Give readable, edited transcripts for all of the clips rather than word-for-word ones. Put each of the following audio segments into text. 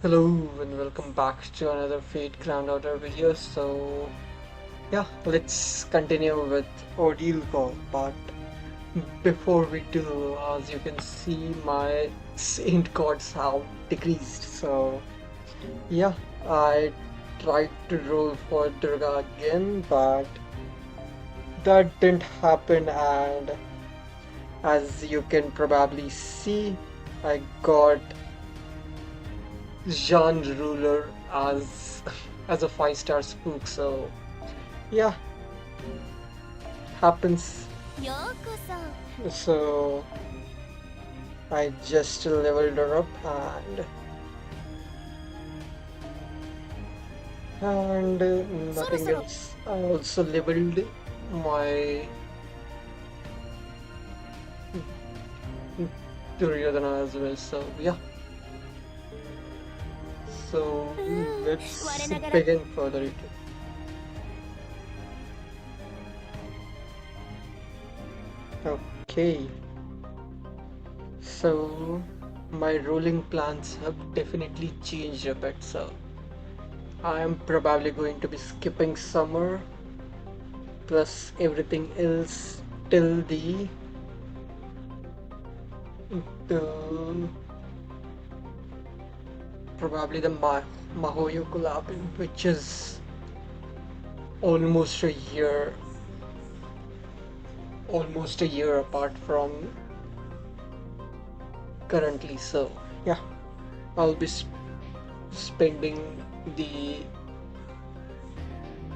Hello and welcome back to another Fate Grand Order video. Yeah, let's continue with Ordeal call. But before we do, as you can see, my Saint Gods have decreased. So yeah, I tried to roll for Durga again, but that didn't happen. And as you can probably see, I got Jean Ruler as a 5-star spook. So yeah, happens. ようこそ So I just leveled her up and nothing else. I also leveled my Duryodhana as well. So yeah. So let's begin further into. Okay. So my rolling plans have definitely changed a bit. So I am probably going to be skipping summer plus everything else till the probably the Mahoyo collab, which is almost a year, apart from currently. So yeah, I'll be spending the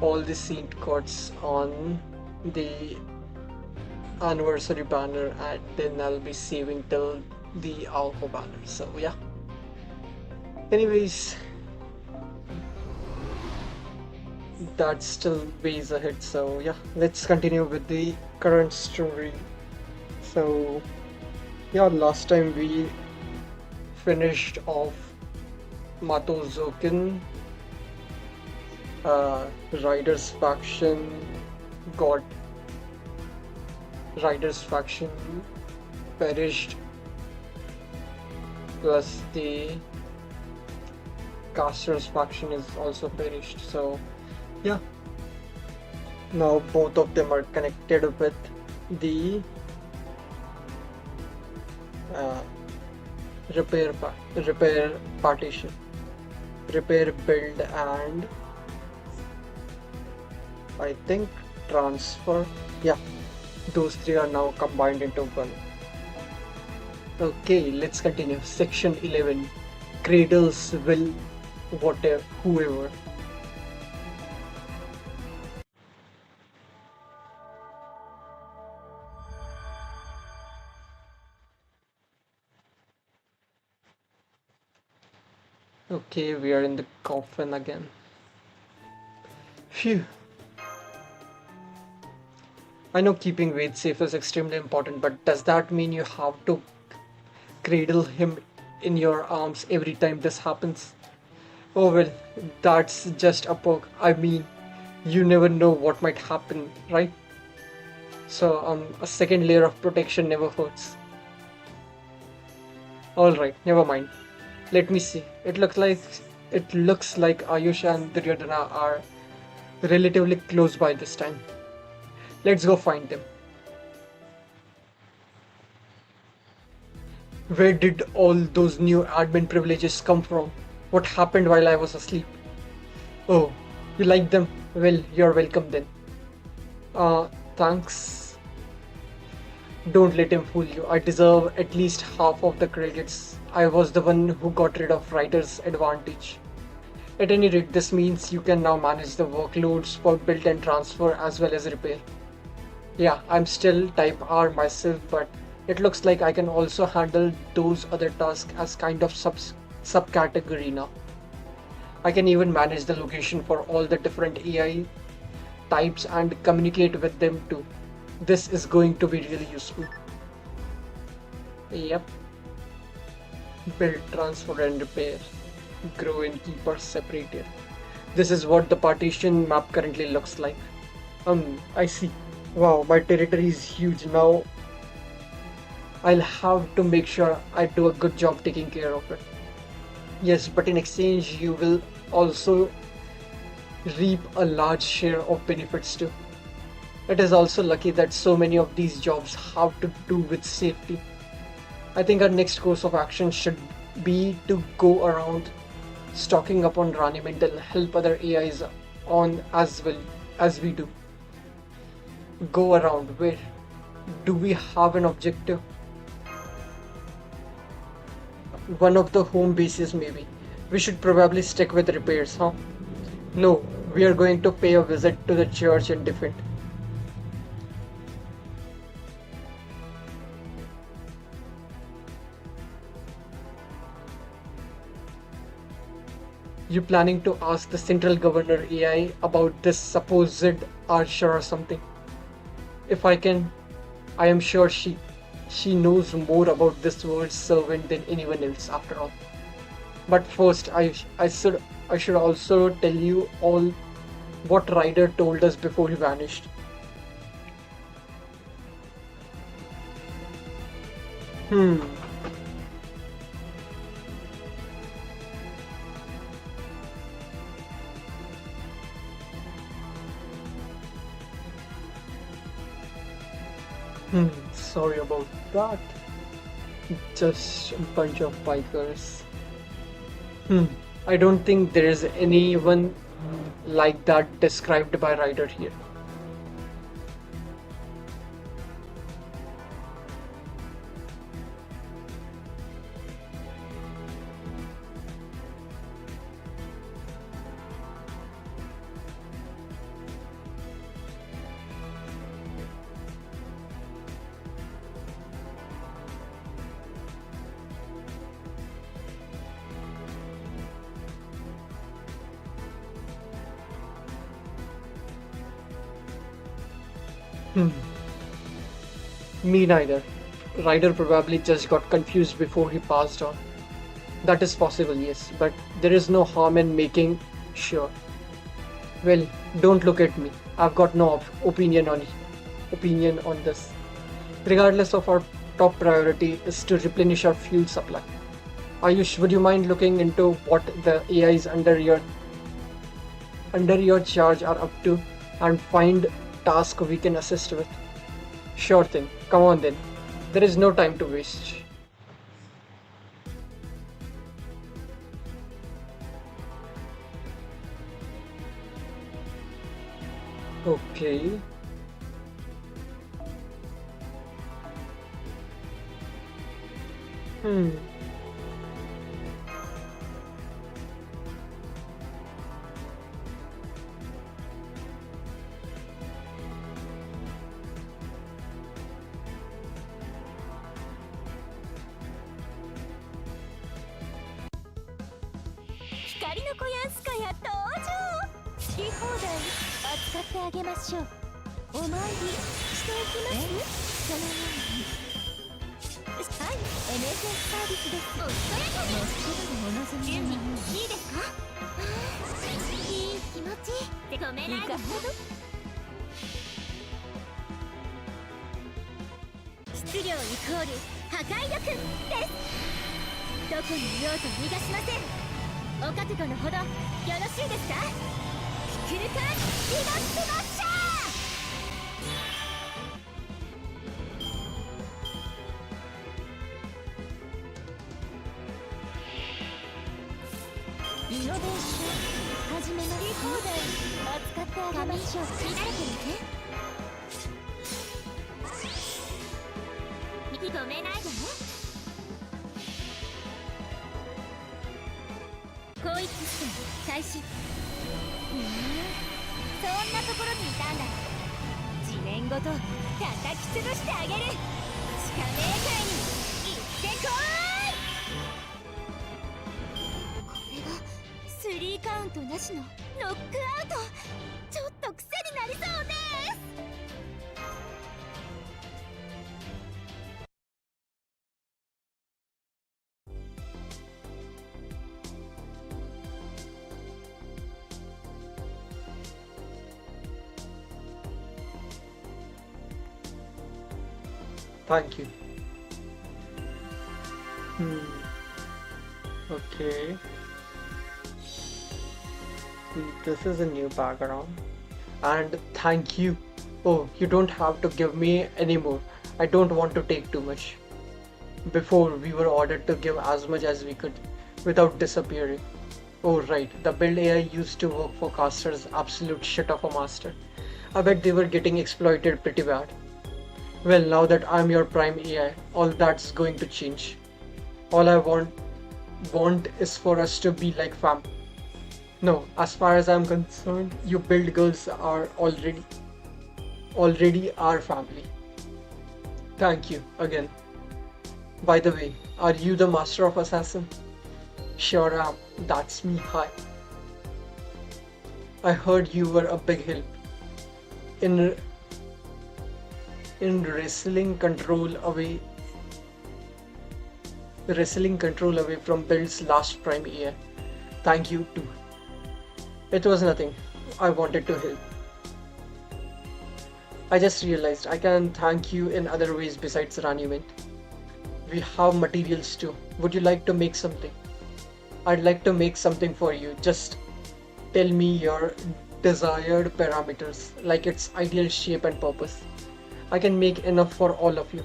all the Saint cards on the anniversary banner, and then I'll be saving till the alpha banner. So yeah. Anyways, that's still ways ahead. So yeah, let's continue with the current story. So yeah, last time we finished off Mato Zokin. Riders faction got Riders faction perished, plus the Casters faction is also perished. So yeah, now both of them are connected with the uh, repair partition, repair build, and I think transfer. Yeah, those three are now combined into one. Okay, let's continue. Section 11. Cradles will whatever whoever. Okay, we are in the coffin again. Phew. I know keeping Wade safe is extremely important, but does that mean you have to cradle him in your arms every time this happens? Oh well, that's just a poke. I mean, you never know what might happen, right? So, a second layer of protection never hurts. Alright, never mind. Let me see. It looks like Ayush and Duryodhana are relatively close by this time. Let's go find them. Where did all those new admin privileges come from? What happened while I was asleep? Oh, you like them? Well, you're welcome then. Thanks. Don't let him fool you. I deserve at least half of the credits. I was the one who got rid of writer's advantage. At any rate, this means you can now manage the workloads for build and transfer as well as repair. Yeah, I'm still type R myself, but it looks like I can also handle those other tasks as kind of subcategory now. I can even manage the location for all the different AI types and communicate with them too. This is going to be really useful. Yep, build, transfer and repair. Grow and keep are separated. This is what the partition map currently looks like. I see. Wow, my territory is huge now. I'll have to make sure I do a good job taking care of it. Yes, but in exchange, you will also reap a large share of benefits too. It is also lucky that so many of these jobs have to do with safety. I think our next course of action should be to go around stocking up on Raniment and help other AIs on as well as we do. Go around where? Do we have an objective? One of the home bases maybe. We should probably stick with repairs, huh? No, we are going to pay a visit to the church and defend. You planning to ask the central governor AI about this supposed Archer or something? If I can, I am sure she knows more about this world's servant than anyone else after all. But first I should also tell you all what Ryder told us before he vanished. Hmm. Sorry about that. Just a bunch of bikers. Hmm. I don't think there is anyone like that described by Ryder here. Hmm. Me neither. Ryder probably just got confused before he passed on. That is possible, yes, but there is no harm in making sure. Well, don't look at me. I've got no opinion on this. Regardless of our top priority is to replenish our fuel supply. Ayush, would you mind looking into what the AIs under your charge are up to and find task we can assist with? Sure thing. Come on then. There is no time to waste. Okay. Hmm. Thank you. Hmm. Okay. This is a new background. And thank you. Oh, you don't have to give me any more. I don't want to take too much. Before, we were ordered to give as much as we could without disappearing. Oh, right. The build AI used to work for Caster's absolute shit of a master. I bet they were getting exploited pretty bad. Well, now that I'm your prime AI, all that's going to change. All I want is for us to be like fam. No, as far as I'm concerned, you build girls are already our family. Thank you again. By the way, are you the master of assassin? Sure am. That's me. Hi. I heard you were a big help in in wrestling control away from Build's last prime AI. Thank you too. It was nothing. I wanted to help. I just realized I can thank you in other ways besides Raniment. We have materials too. Would you like to make something? I'd like to make something for you. Just tell me your desired parameters, like its ideal shape and purpose. I can make enough for all of you.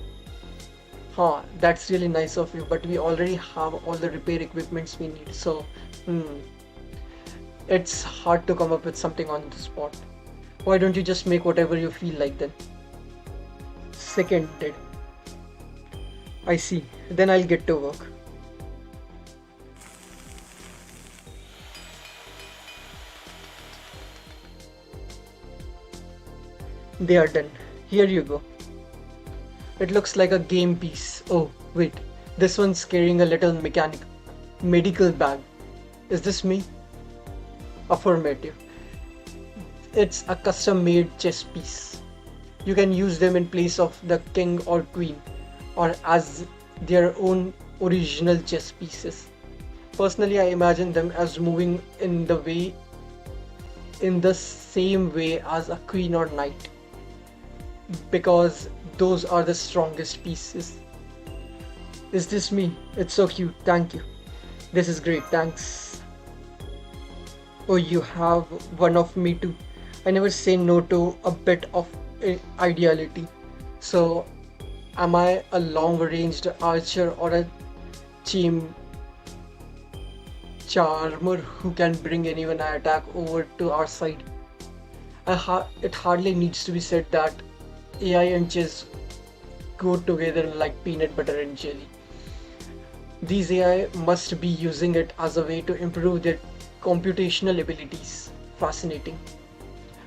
Huh, that's really nice of you, but we already have all the repair equipments we need, so hmm, it's hard to come up with something on the spot. Why don't you just make whatever you feel like then? Seconded. I see. Then I'll get to work. They are done. Here you go. It looks like a game piece. Oh, wait. This one's carrying a little medical bag. Is this me? Affirmative. It's a custom made chess piece. You can use them in place of the king or queen, or as their own original chess pieces. Personally, I imagine them as moving in the same way as a queen or knight, because those are the strongest pieces. Is this me? It's so cute. Thank you. This is great. Thanks. Oh, you have one of me too. I never say no to a bit of ideality. So, am I a long-ranged archer or a chim charmer who can bring anyone I attack over to our side? It hardly needs to be said that AI and chess go together like peanut butter and jelly. These AI must be using it as a way to improve their computational abilities. Fascinating.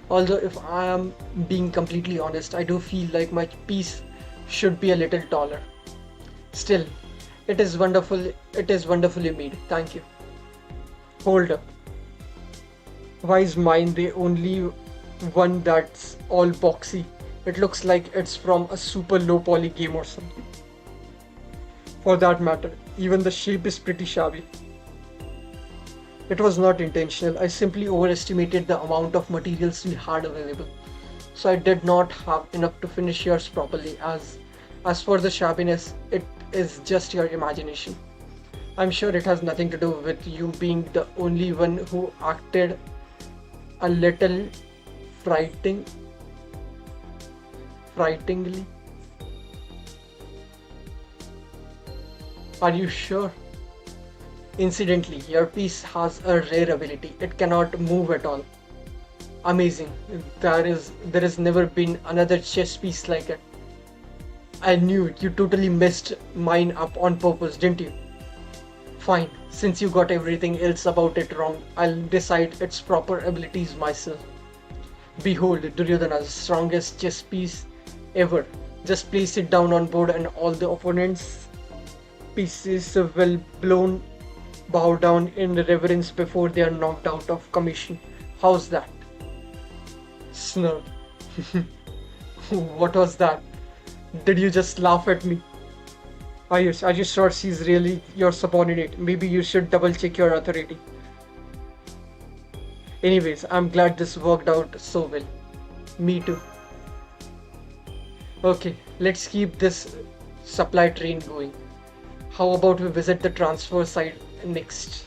Although, if I am being completely honest, I do feel like my piece should be a little taller. Still, it is wonderful. It is wonderfully made. Thank you. Hold up. Why is mine the only one that's all boxy? It looks like it's from a super low poly game or something. For that matter, even the shape is pretty shabby. It was not intentional. I simply overestimated the amount of materials we had available. So I did not have enough to finish yours properly. As for the shabbiness, it is just your imagination. I'm sure it has nothing to do with you being the only one who acted a little frighting frighteningly. Are you sure? Incidentally, your piece has a rare ability. It cannot move at all. Amazing. There has never been another chess piece like it. I knew it. You totally messed mine up on purpose, didn't you? Fine. Since you got everything else about it wrong, I'll decide its proper abilities myself. Behold, Duryodhana's strongest chess piece ever. Just place it down on board and all the opponent's pieces will bow down in reverence before they are knocked out of commission. How's that? Snurr. What was that? Did you just laugh at me? Are you sure she's really your subordinate? Maybe you should double check your authority. Anyways, I'm glad this worked out so well. Me too. Okay, let's keep this supply train going. How about we visit the transfer site next?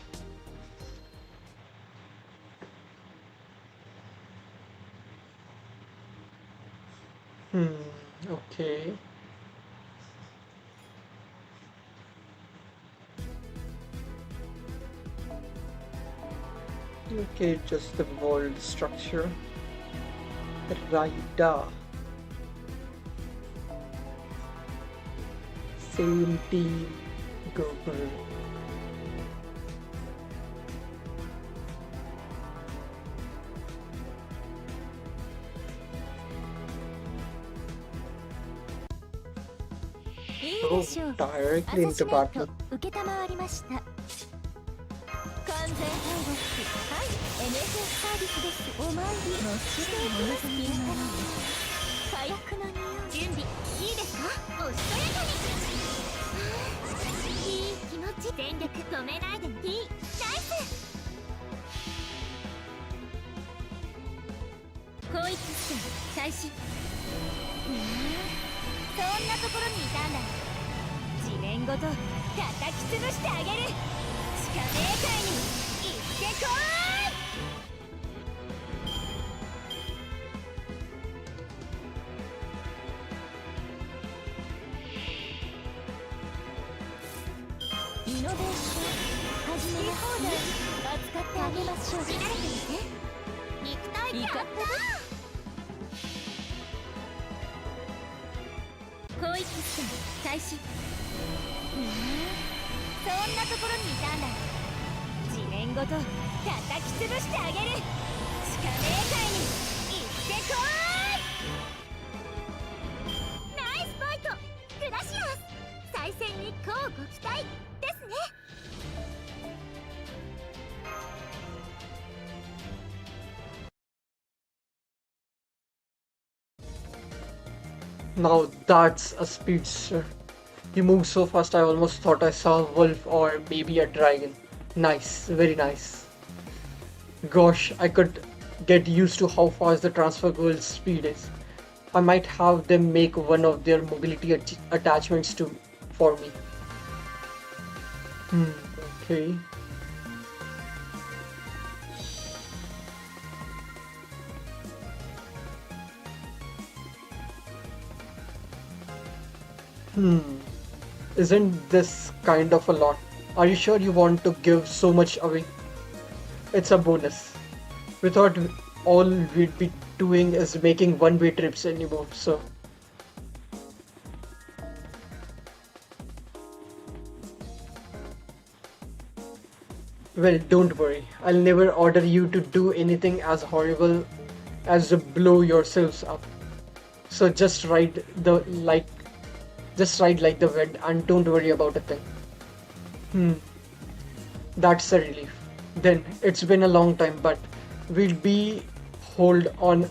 Hmm, okay. Okay, just the world structure. Raida. Same team. Google. Oh, directly into battle. 'Now that's a speedster. He moves so fast I almost thought I saw a wolf or maybe a dragon. Nice, very nice. Gosh, I could get used to how fast the transfer girl's speed is. I might have them make one of their mobility attachments to for me. Hmm, okay. Hmm, isn't this kind of a lot? Are you sure you want to give so much away? It's a bonus. We thought all we'd be doing is making one-way trips anymore. So, well, don't worry. I'll never order you to do anything as horrible as to blow yourselves up. So just ride like the wind and don't worry about a thing. Hmm, that's a relief. Then it's been a long time, but we'd be hold on.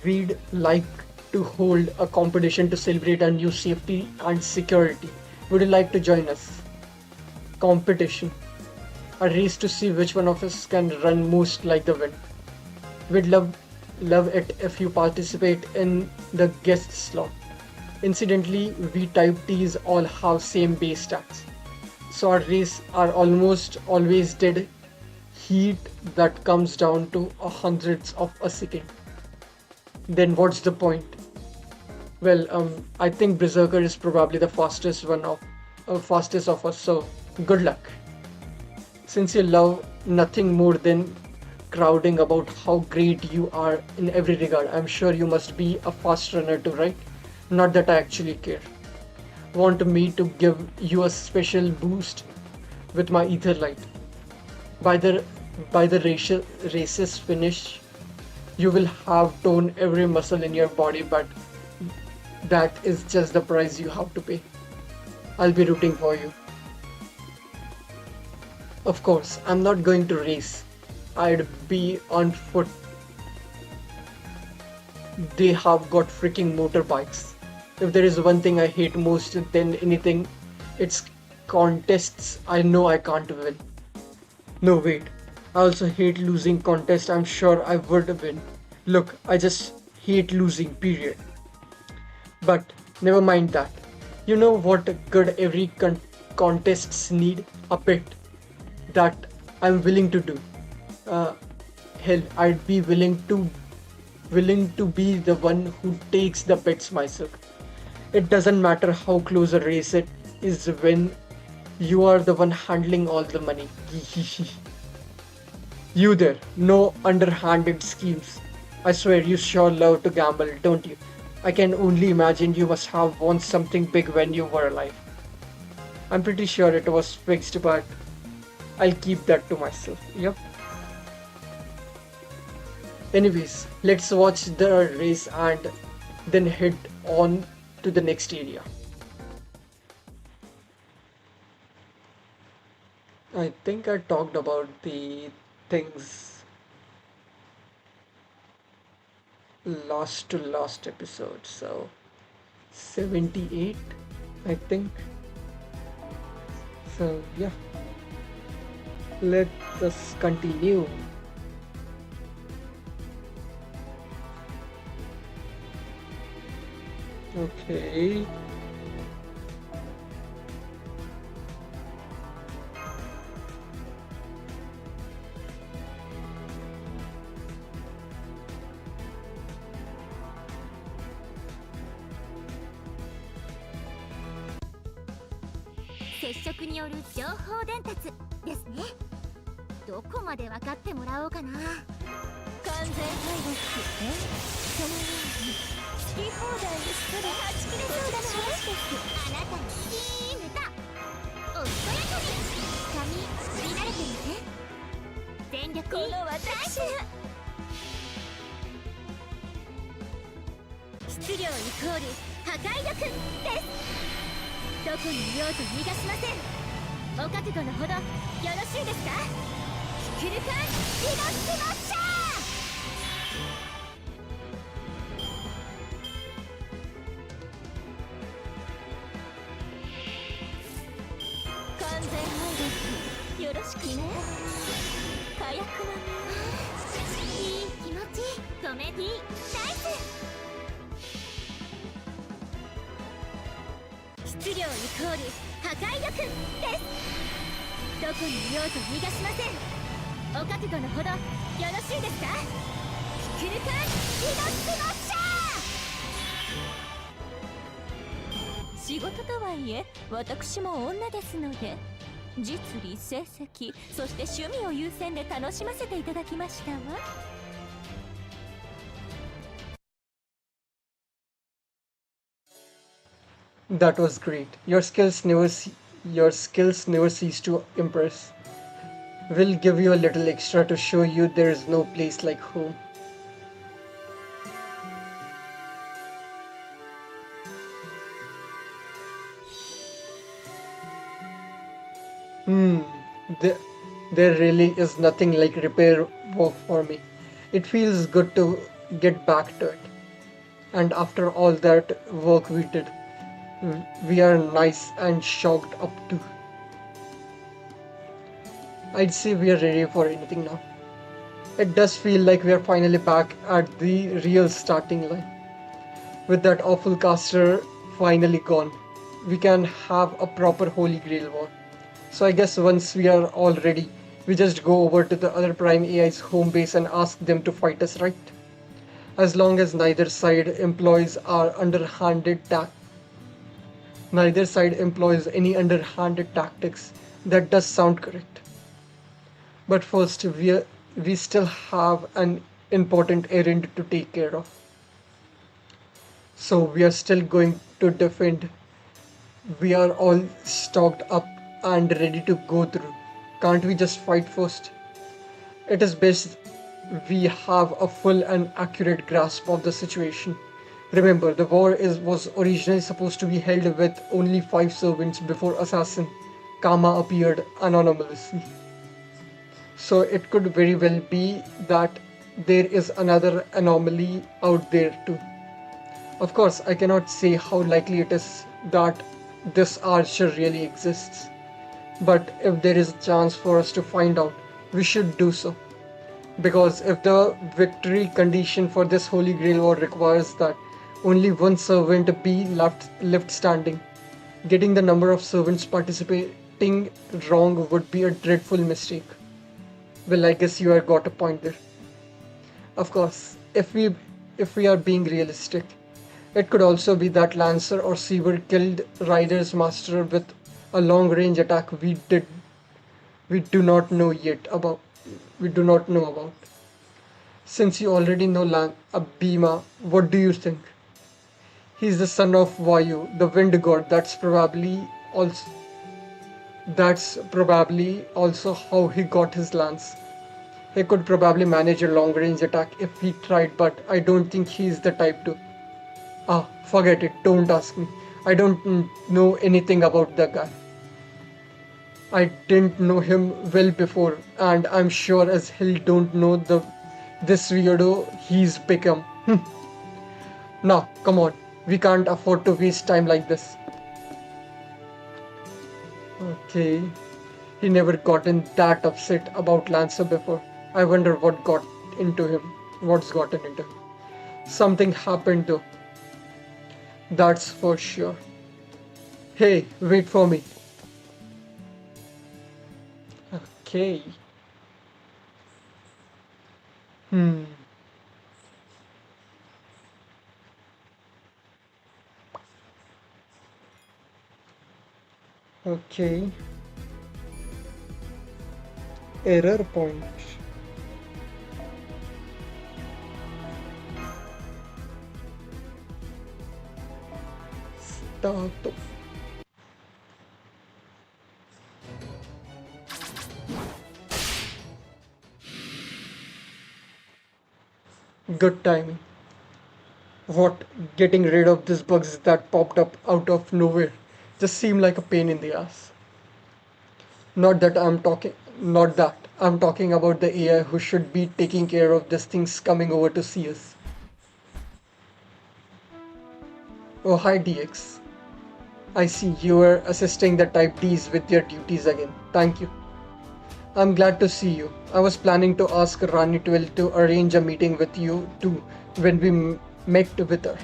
We'd like to hold a competition to celebrate our new safety and security. Would you like to join us? Competition. A race to see which one of us can run most like the wind. We'd love it if you participate in the guest slot. Incidentally, we type T's all have same base stats. So our race are almost always dead heat that comes down to a hundredths of a second. Then what's the point? Well, I think Berserker is probably the fastest of us. So good luck. Since you love nothing more than crowding about how great you are in every regard, I'm sure you must be a fast runner too, right? Not that I actually care. Want me to give you a special boost with my ether light? By the race's finish, you will have torn every muscle in your body, but that is just the price you have to pay. I'll be rooting for you. Of course, I'm not going to race. I'd be on foot. They have got freaking motorbikes. If there is one thing I hate most than anything, it's contests I know I can't win. No, wait. I also hate losing contests I'm sure I would win. Look, I just hate losing, period. But never mind that. You know what good every contests need? A pit. That I'm willing to do. Uh, hell, I'd be willing to be the one who takes the bets myself. It doesn't matter how close a race it is when you are the one handling all the money. You there, no underhanded schemes. I swear you sure love to gamble, don't you? I can only imagine you must have won something big when you were alive. I'm pretty sure it was fixed, but I'll keep that to myself. Yep. Anyways, let's watch the race and then head on to the next area. I think I talked about the things last episode. So 78, I think. So yeah, let us continue. Okay. 実利成績、そして趣味を優先で楽しませていただきましたわ。That was great. Your skills never cease to impress. We'll give you a little extra to show you there is no place like home. Hmm, there, there really is nothing like repair work for me. It feels good to get back to it. And after all that work we did, we are nice and shocked up to. I'd say we are ready for anything now. It does feel like we are finally back at the real starting line. With that awful caster finally gone, we can have a proper Holy Grail war. So I guess once we are all ready, we just go over to the other Prime AI's home base and ask them to fight us, right? As long as neither side employs any underhanded tactics, that does sound correct. But first, we still have an important errand to take care of. So we are still going to defend. We are all stocked up and ready to go through. Can't we just fight first? It is best we have a full and accurate grasp of the situation. Remember, the was originally supposed to be held with only 5 servants before Assassin Kama appeared anonymously. So it could very well be that there is another anomaly out there too. Of course, I cannot say how likely it is that this archer really exists, but if there is a chance for us to find out, we should do so. Because if the victory condition for this Holy Grail war requires that only one servant be left standing, getting the number of servants participating wrong would be a dreadful mistake. Well, I guess you have got a point there. Of course, if we are being realistic, it could also be that Lancer or Seaver killed Ryder's master with a long range attack we do not know yet about. We do not know about. Since you already know Abhima, what do you think? He's the son of Vayu, the wind god. That's probably also how he got his lance. He could probably manage a long range attack if he tried, but I don't think he's the type to. Ah, forget it, don't ask me. I don't know anything about the guy. I didn't know him well before, and I'm sure as hell don't know this weirdo he's become. Now, come on, we can't afford to waste time like this. Okay, he never gotten that upset about Lancer before. I wonder what got into him. What's gotten into him? Something happened though, that's for sure. Hey, wait for me. Okay. Hmm. Okay. Error point. Start. Good timing. What? Getting rid of these bugs that popped up out of nowhere just seemed like a pain in the ass. Not that. I'm talking about the AI who should be taking care of these things coming over to see us. Oh, hi DX. I see you were assisting the Type Ds with their duties again. Thank you. I'm glad to see you. I was planning to ask Rani 12 to arrange a meeting with you too when we met with her.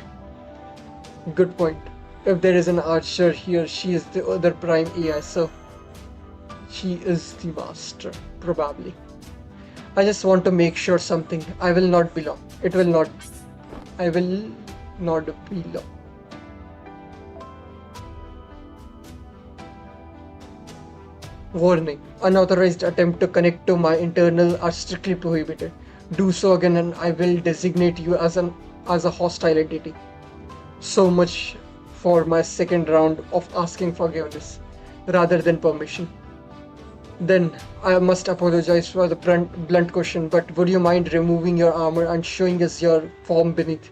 Good point. If there is an archer here, she is the other prime AI, so she is the master, probably. I just want to make sure something. I will not be long. It will not. I will not be long. Warning: unauthorized attempt to connect to my internal are strictly prohibited. Do so again and I will designate you as a hostile entity. So much for my second round of asking forgiveness rather than permission. Then I must apologize for the blunt question, but would you mind removing your armor and showing us your form beneath?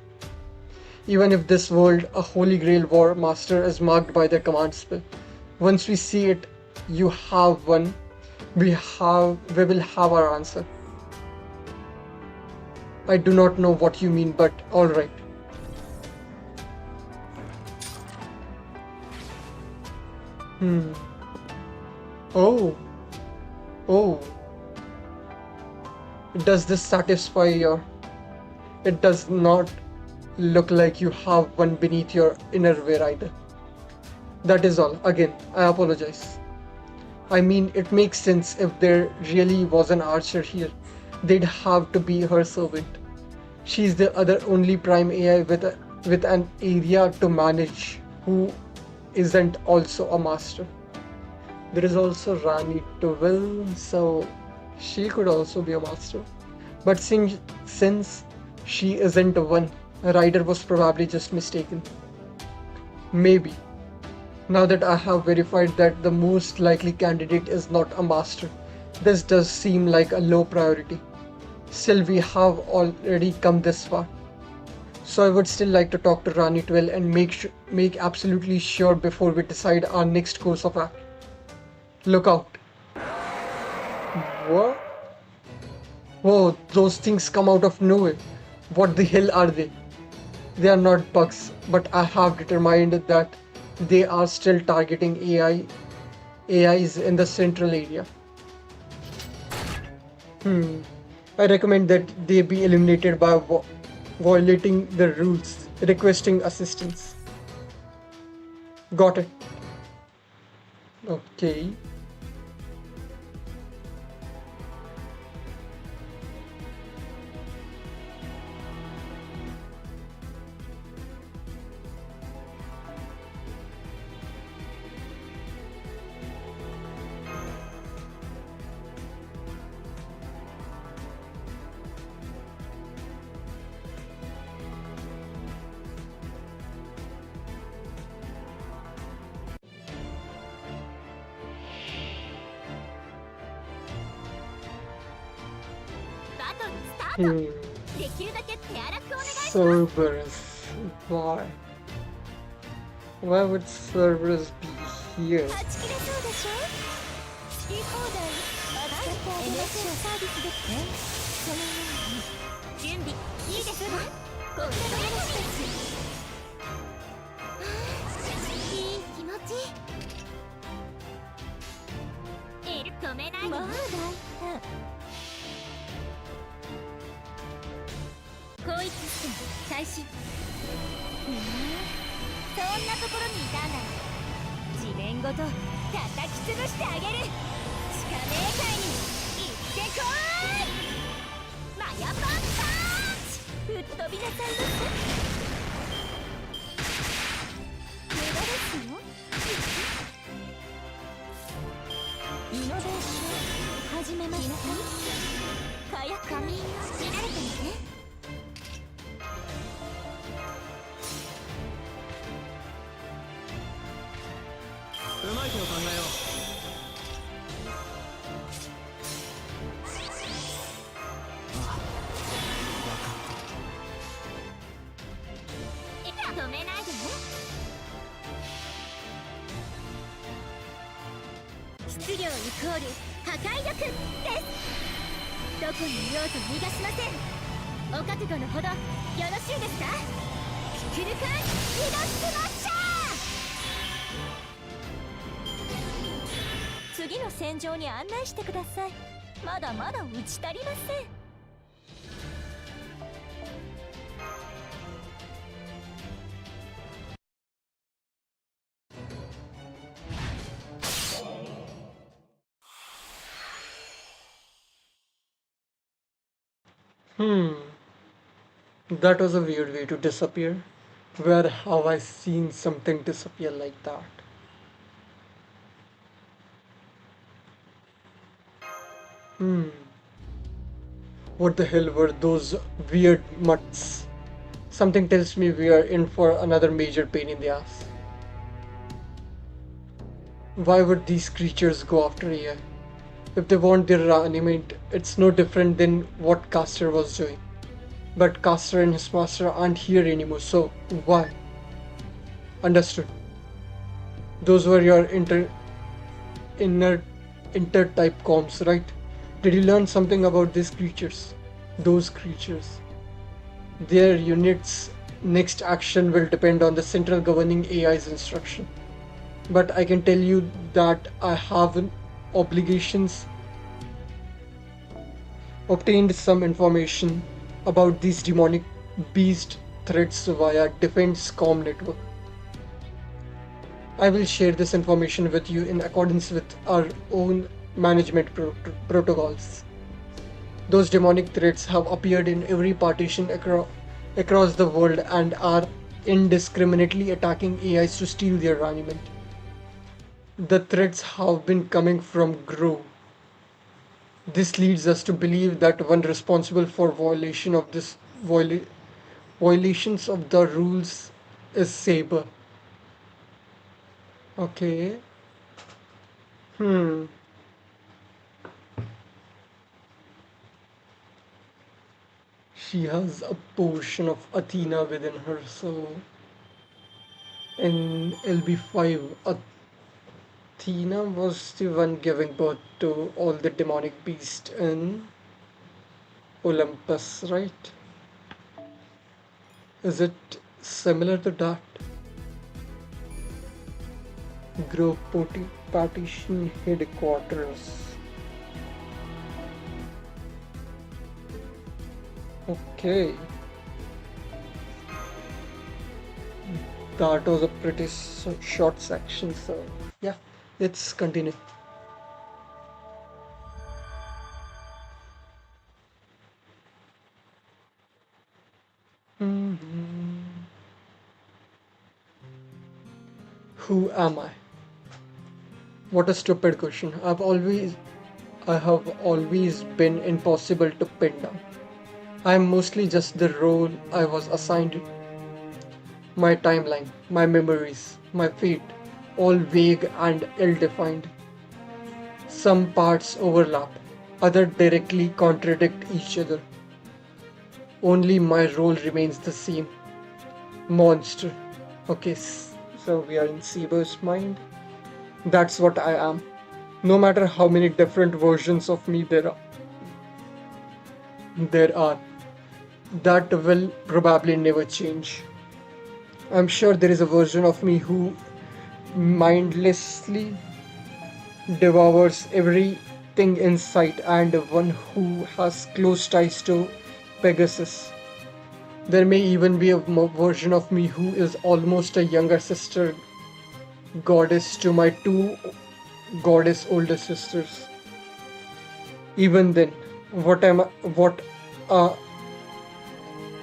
Even if this world, a holy grail war master, is marked by their command spell, once we see it, you have one. We will have our answer. I do not know what you mean, but all right. Hmm. Oh. Oh. Does this satisfy your? It does not look like you have one beneath your innerwear either. That is all. Again, I apologize. I mean, it makes sense if there really was an archer here. They'd have to be her servant. She's the other only prime AI with an area to manage who isn't also a master. There is also Rani Tuvel, so she could also be a master. But since she isn't one, Ryder was probably just mistaken. Maybe. Now that I have verified that the most likely candidate is not a master, this does seem like a low priority. Still, we have already come this far. So I would still like to talk to Rani 12 and make absolutely sure before we decide our next course of action. Look out. What? Whoa, those things come out of nowhere. What the hell are they? They are not bugs, but I have determined that they are still targeting AIs in the central area. Hmm. I recommend that they be eliminated by violating the rules, requesting assistance. Got it. Okay. Hmm. できるだけ手荒くお願いします。 Cerberus. Why? Why would Cerberus be here? はち切れそうでしょ。好き放題扱ってあげましょう。サービスですね。そのように準備いいですか。ご苦労様です。いい気持ち。いる止めないで。まあ大変。広域システム開始。そんなところにいたんだ。地面ごと叩き潰してあげる。地下冥界に行ってこーい。マヤパンパンチ。吹っ飛びなさいませ。無駄ですよ。イノベーション始めますね。火薬髪見慣れてますね。うまい手を考えよ止めないでね。質量イコール破壊力です。どこにいようと逃がしません。お覚悟のほどよろしいですか。ピクルカン移動スマッシャー。次の戦場に案内してください。まだまだ打ち足りません。Hmm. That was a weird way to disappear. Where have I seen something disappear like that? Hmm. What the hell were those weird mutts? Something tells me we are in for another major pain in the ass. Why would these creatures go after AI? If they want their animate, it's no different than what Caster was doing. But Caster and his master aren't here anymore, so why? Understood. Those were your inner intertype comms, right? Did you learn something about these creatures? Those creatures. Their unit's next action will depend on the central governing AI's instruction. But I can tell you that I have obligations obtained some information about these demonic beast threats via Defense Com network. I will share this information with you in accordance with our own management protocols. Those demonic threats have appeared in every partition across the world and are indiscriminately attacking AIs to steal their raiment. The threats have been coming from Grow. This leads us to believe that one responsible for violations of the rules is Saber. Okay. Hmm. She has a portion of Athena within her, so in LB5, Athena was the one giving birth to all the demonic beasts in Olympus, right? Is it similar to that? Grove Partition Headquarters. Okay, that was a pretty short section, so yeah, let's continue. Mhm. Who am I? What a stupid question. I have always been impossible to pin down. I am mostly just the role I was assigned. My timeline, my memories, my fate, all vague and ill-defined. Some parts overlap, others directly contradict each other. Only my role remains the same. Monster. Okay, so we are in Saber's mind. That's what I am. No matter how many different versions of me there are, that will probably never change. I'm sure there is a version of me who mindlessly devours everything in sight and one who has close ties to Pegasus. There may even be a version of me who is almost a younger sister goddess to my two goddess older sisters. Even then, what am what uh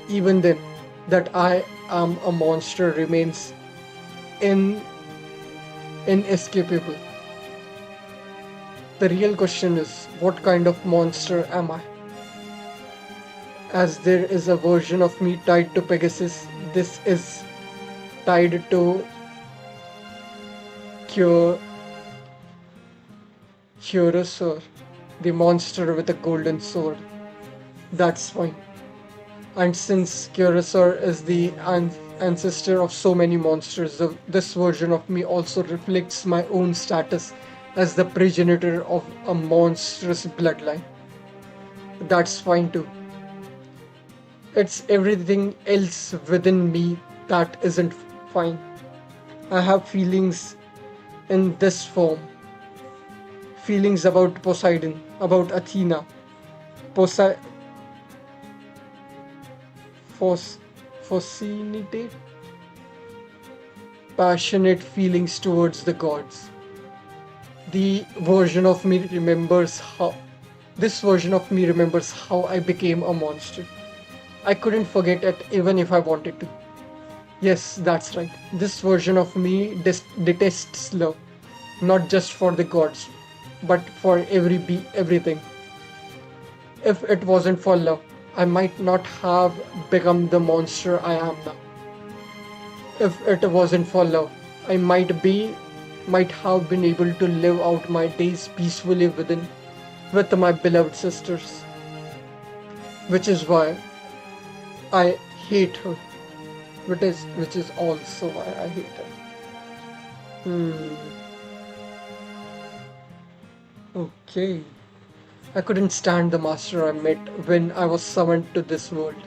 even then that I am a monster remains in inescapable. The real question is what kind of monster am I? As there is a version of me tied to Pegasus, this is tied to Cure Cursor, the monster with a golden sword. That's fine. And since Cursor is the ancestor of so many monsters, this version of me also reflects my own status as the progenitor of a monstrous bloodline. That's fine too. It's everything else within me that isn't fine. I have feelings in this form. Feelings about Poseidon, about Athena, Posei- Fos- Fosinite, passionate feelings towards the gods. The version of me remembers how this version of me remembers how I became a monster. I couldn't forget it even if I wanted to. Yes, that's right. This version of me detests love, not just for the gods, but for everything. If it wasn't for love, I might not have become the monster I am now. If it wasn't for love, I might have been able to live out my days peacefully with my beloved sisters, which is why I hate her. Which is also why I hate her. Hmm. Okay. I couldn't stand the master I met when I was summoned to this world.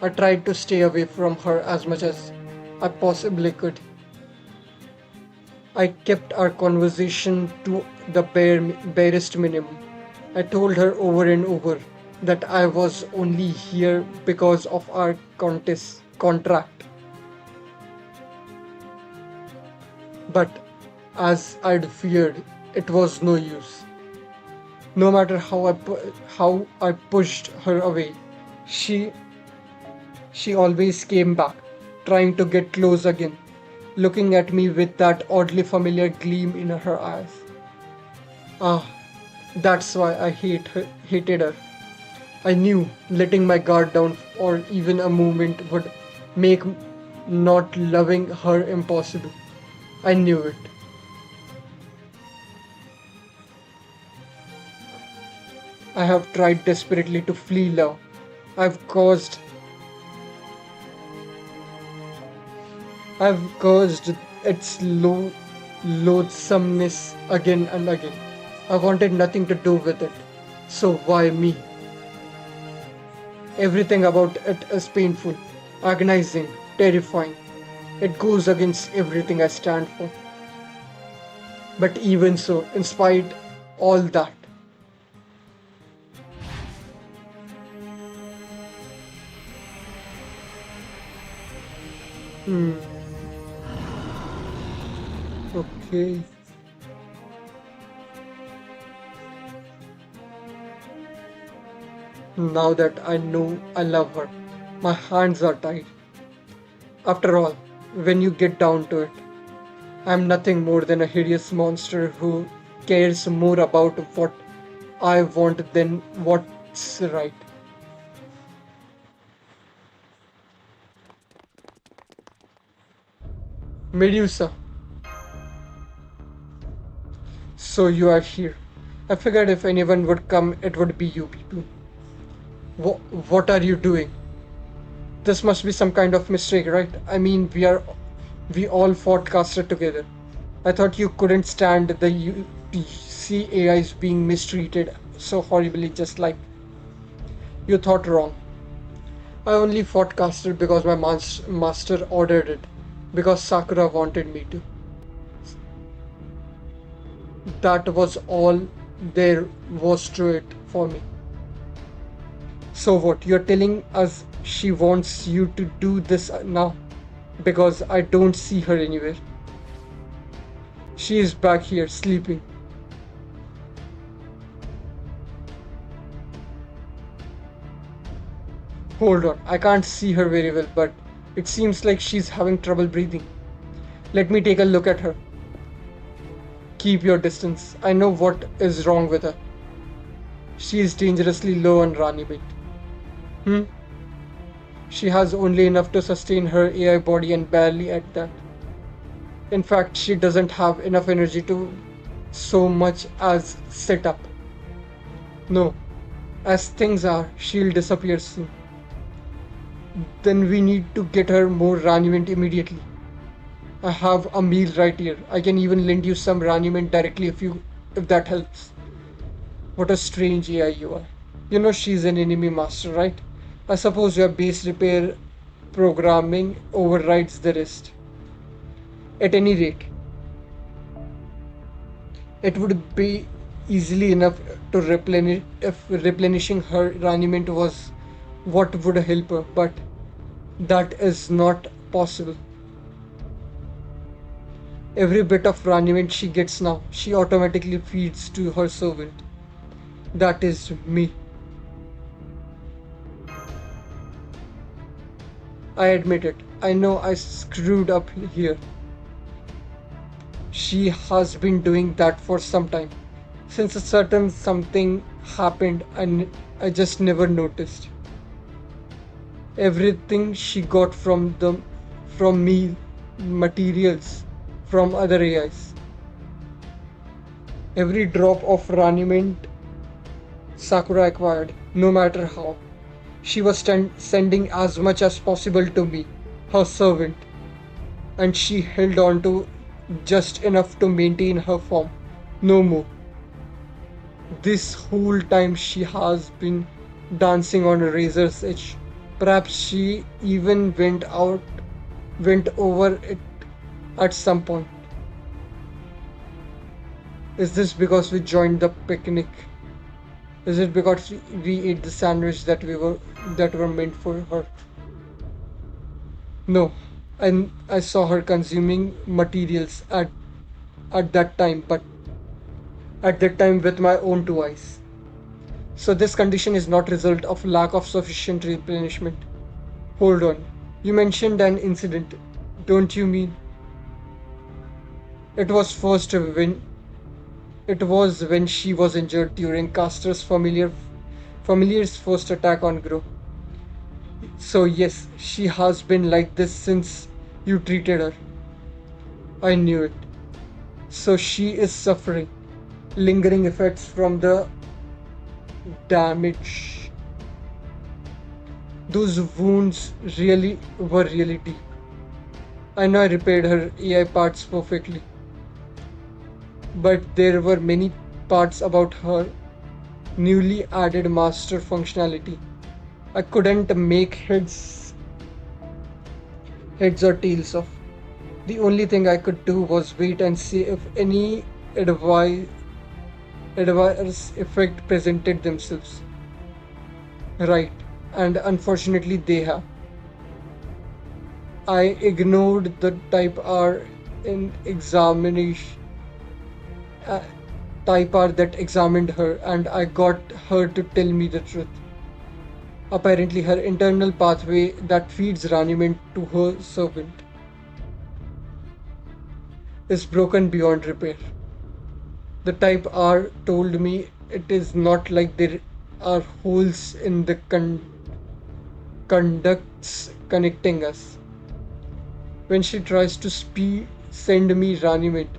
I tried to stay away from her as much as I possibly could. I kept our conversation to the barest minimum. I told her over and over that I was only here because of our contract. But as I'd feared, it was no use. No matter how I pushed her away, she she always came back, trying to get close again, looking at me with that oddly familiar gleam in her eyes. Ah, that's why hated her. I knew letting my guard down for even a moment would make not loving her impossible. I knew it. I have tried desperately to flee love. I've caused I've caused its loathsomeness again and again. I wanted nothing to do with it. So why me? Everything about it is painful, agonizing, terrifying. It goes against everything I stand for. But even so, in spite all that, hmm, okay. Now that I know I love her, my hands are tied. After all, when you get down to it, I'm nothing more than a hideous monster who cares more about what I want than what's right. Medusa, so you are here. I figured if anyone would come, it would be you people. What are you doing? This must be some kind of mistake, right? I mean, we all fought Caster together. I thought you couldn't stand the UTC AIs being mistreated so horribly, just like you thought wrong. I only fought Caster because my master ordered it, because Sakura wanted me to. That was all there was to it for me. So what? You're telling us she wants you to do this now? Because I don't see her anywhere. She is back here sleeping. Hold on, I can't see her very well, but it seems like she's having trouble breathing. Let me take a look at her. Keep your distance. I know what is wrong with her. She is dangerously low on Ranimate. Hmm? She has only enough to sustain her AI body and barely at that. In fact, she doesn't have enough energy to so much as sit up. No, as things are, she'll disappear soon. Then we need to get her more raniment immediately. I have a meal right here. I can even lend you some raniment directly if that helps. What a strange AI you are. You know she's an enemy master, right? I suppose your base repair programming overrides the rest. At any rate, it would be easily enough to replenish if replenishing her raniment was what would help her, but that is not possible. Every bit of raniment she gets now, she automatically feeds to her servant. That is me. I admit it. I know I screwed up here. She has been doing that for some time. since a certain something happened and I just never noticed. Everything she got from me, materials from other AIs. Every drop of raiment Sakura acquired, no matter how. She was sending as much as possible to me, her servant, and she held on to just enough to maintain her form. No more. This whole time she has been dancing on a razor's edge. Perhaps she even went over it at some point. Is this because we joined the picnic? Is it because we ate the sandwich that were meant for her? No, and I saw her consuming materials at that time, but at that time with my own two eyes. So this condition is not result of lack of sufficient replenishment. Hold on. You mentioned an incident. Don't you mean it was first when it was when she was injured during Castor's familiar's first attack on Gro. So yes, she has been like this since you treated her. I knew it. So she is suffering lingering effects from the damage. Those wounds were really deep. I know I repaired her AI parts perfectly, but there were many parts about her newly added master functionality. I couldn't make heads or tails of. The only thing I could do was wait and see if any advi- adverse effect presented themselves. Right, and unfortunately they have. I ignored the type R in examination uh, type R that examined her, and I got her to tell me the truth. Apparently her internal pathway that feeds raiment to her servant is broken beyond repair. The type R told me it is not like there are holes in the conducts connecting us. When she tries to send me raiment,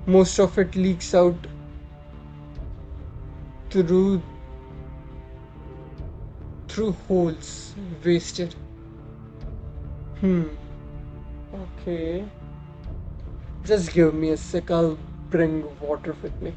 most of it leaks out through through holes. Wasted. Hmm. Okay. Just give me a sec. I'll bring water with me.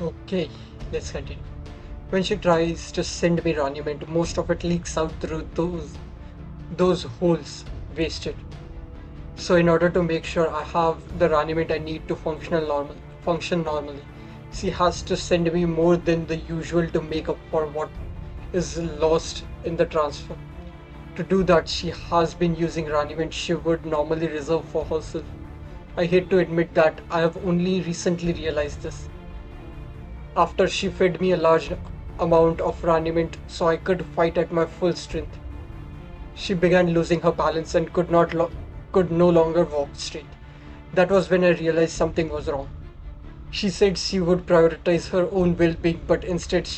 Okay, let's continue. When she tries to send me Raniment, most of it leaks out through those holes wasted. So in order to make sure I have the Raniment I need to function normally, she has to send me more than the usual to make up for what is lost in the transfer. To do that, she has been using Raniment she would normally reserve for herself. I hate to admit that I have only recently realized this. After she fed me a large amount of Raniment so I could fight at my full strength, she began losing her balance and could no longer walk straight. That was when I realized something was wrong. She said she would prioritize her own well-being, but instead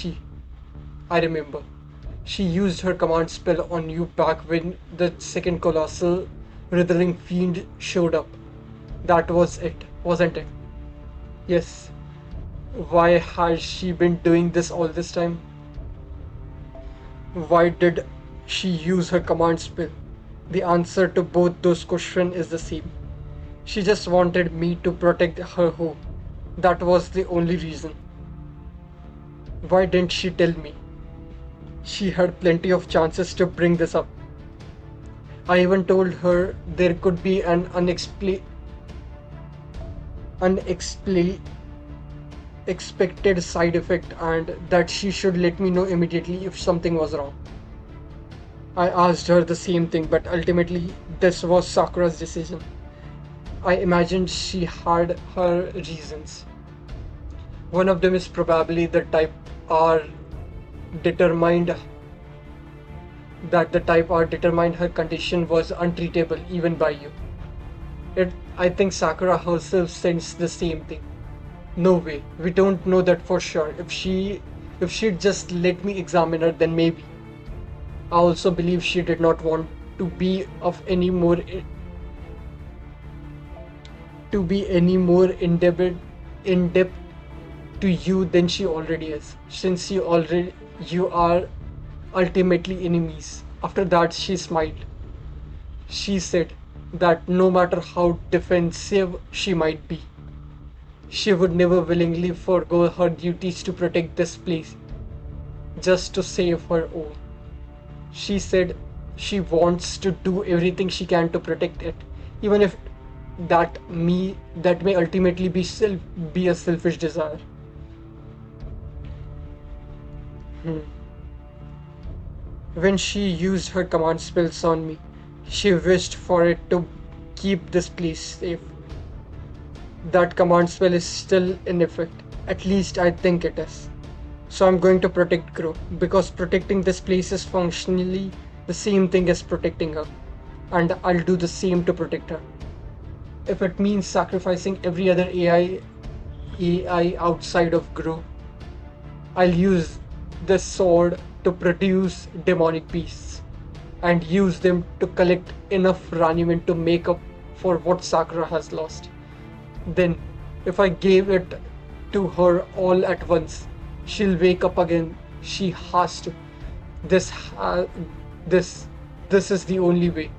I remember, she used her command spell on you back when the second colossal writhing fiend showed up. That was it, wasn't it? Yes. Why has she been doing this all this time? Why did she use her command spell? The answer to both those questions is the same. She just wanted me to protect her home. That was the only reason. Why didn't she tell me? She had plenty of chances to bring this up. I even told her there could be an expected side effect and that she should let me know immediately if something was wrong. I asked her the same thing, but ultimately this was Sakura's decision. I imagined she had her reasons. One of them is probably the type R determined her condition was untreatable even by you. I think Sakura herself sensed the same thing. No way, we don't know that for sure. If she'd just let me examine her, then maybe. I also believe she did not want to be any more in depth to you than she already is, since you are ultimately enemies. After that, she smiled. She said that no matter how defensive she might be, she would never willingly forego her duties to protect this place just to save her own. She said she wants to do everything she can to protect it, even if that may ultimately be a selfish desire. When she used her command spells on me, she wished for it to keep this place safe. That command spell is still in effect. At least I think it is. So I'm going to protect Grow, because protecting this place is functionally the same thing as protecting her. And I'll do the same to protect her. If it means sacrificing every other AI outside of Grow, I'll use this sword to produce demonic beasts and use them to collect enough Raniment to make up for what Sakura has lost. Then, if I gave it to her all at once, she'll wake up again. She has to. This is the only way.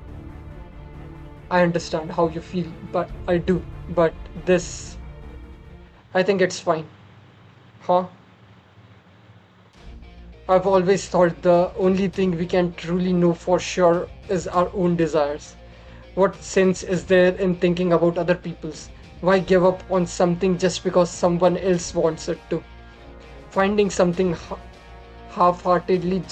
I understand how you feel, but I do. But this, I think it's fine. Huh? I've always thought the only thing we can truly know for sure is our own desires. What sense is there in thinking about other people's? Why give up on something just because someone else wants it to? Finding something half-heartedly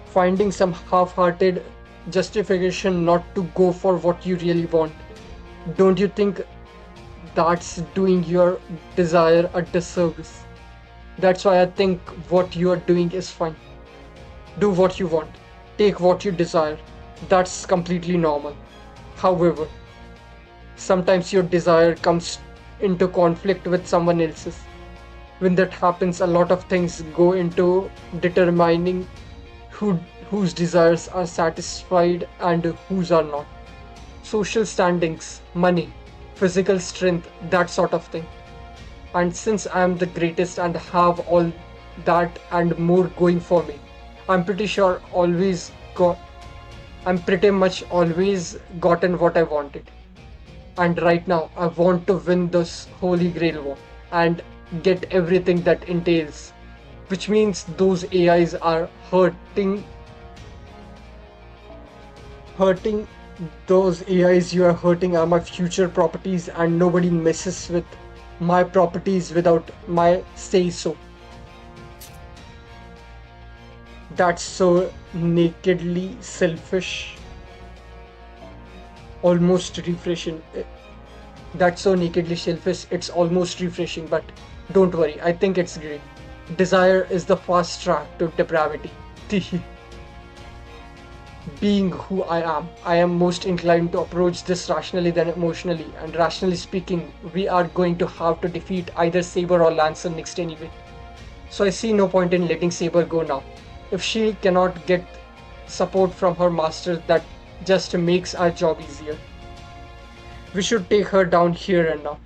finding some half-hearted justification not to go for what you really want. Don't you think that's doing your desire a disservice? That's why I think what you are doing is fine. Do what you want. Take what you desire. That's completely normal. However, sometimes your desire comes into conflict with someone else's. When that happens, a lot of things go into determining whose desires are satisfied and whose are not. Social standings, money, physical strength, that sort of thing. And since I am the greatest and have all that and more going for me, I'm pretty much always gotten what I wanted. And right now, I want to win this Holy Grail war. And get everything that entails, which means those AIs are hurting those AIs you are hurting are my future properties, and nobody messes with my properties without my say so. That's so nakedly selfish, almost refreshing. That's so nakedly selfish, it's almost refreshing, but don't worry, I think it's great. Desire is the fast track to depravity. Being who I am most inclined to approach this rationally than emotionally, and rationally speaking, we are going to have to defeat either Saber or Lancer next anyway. So I see no point in letting Saber go now. If she cannot get support from her master, that just makes our job easier. We should take her down here and now.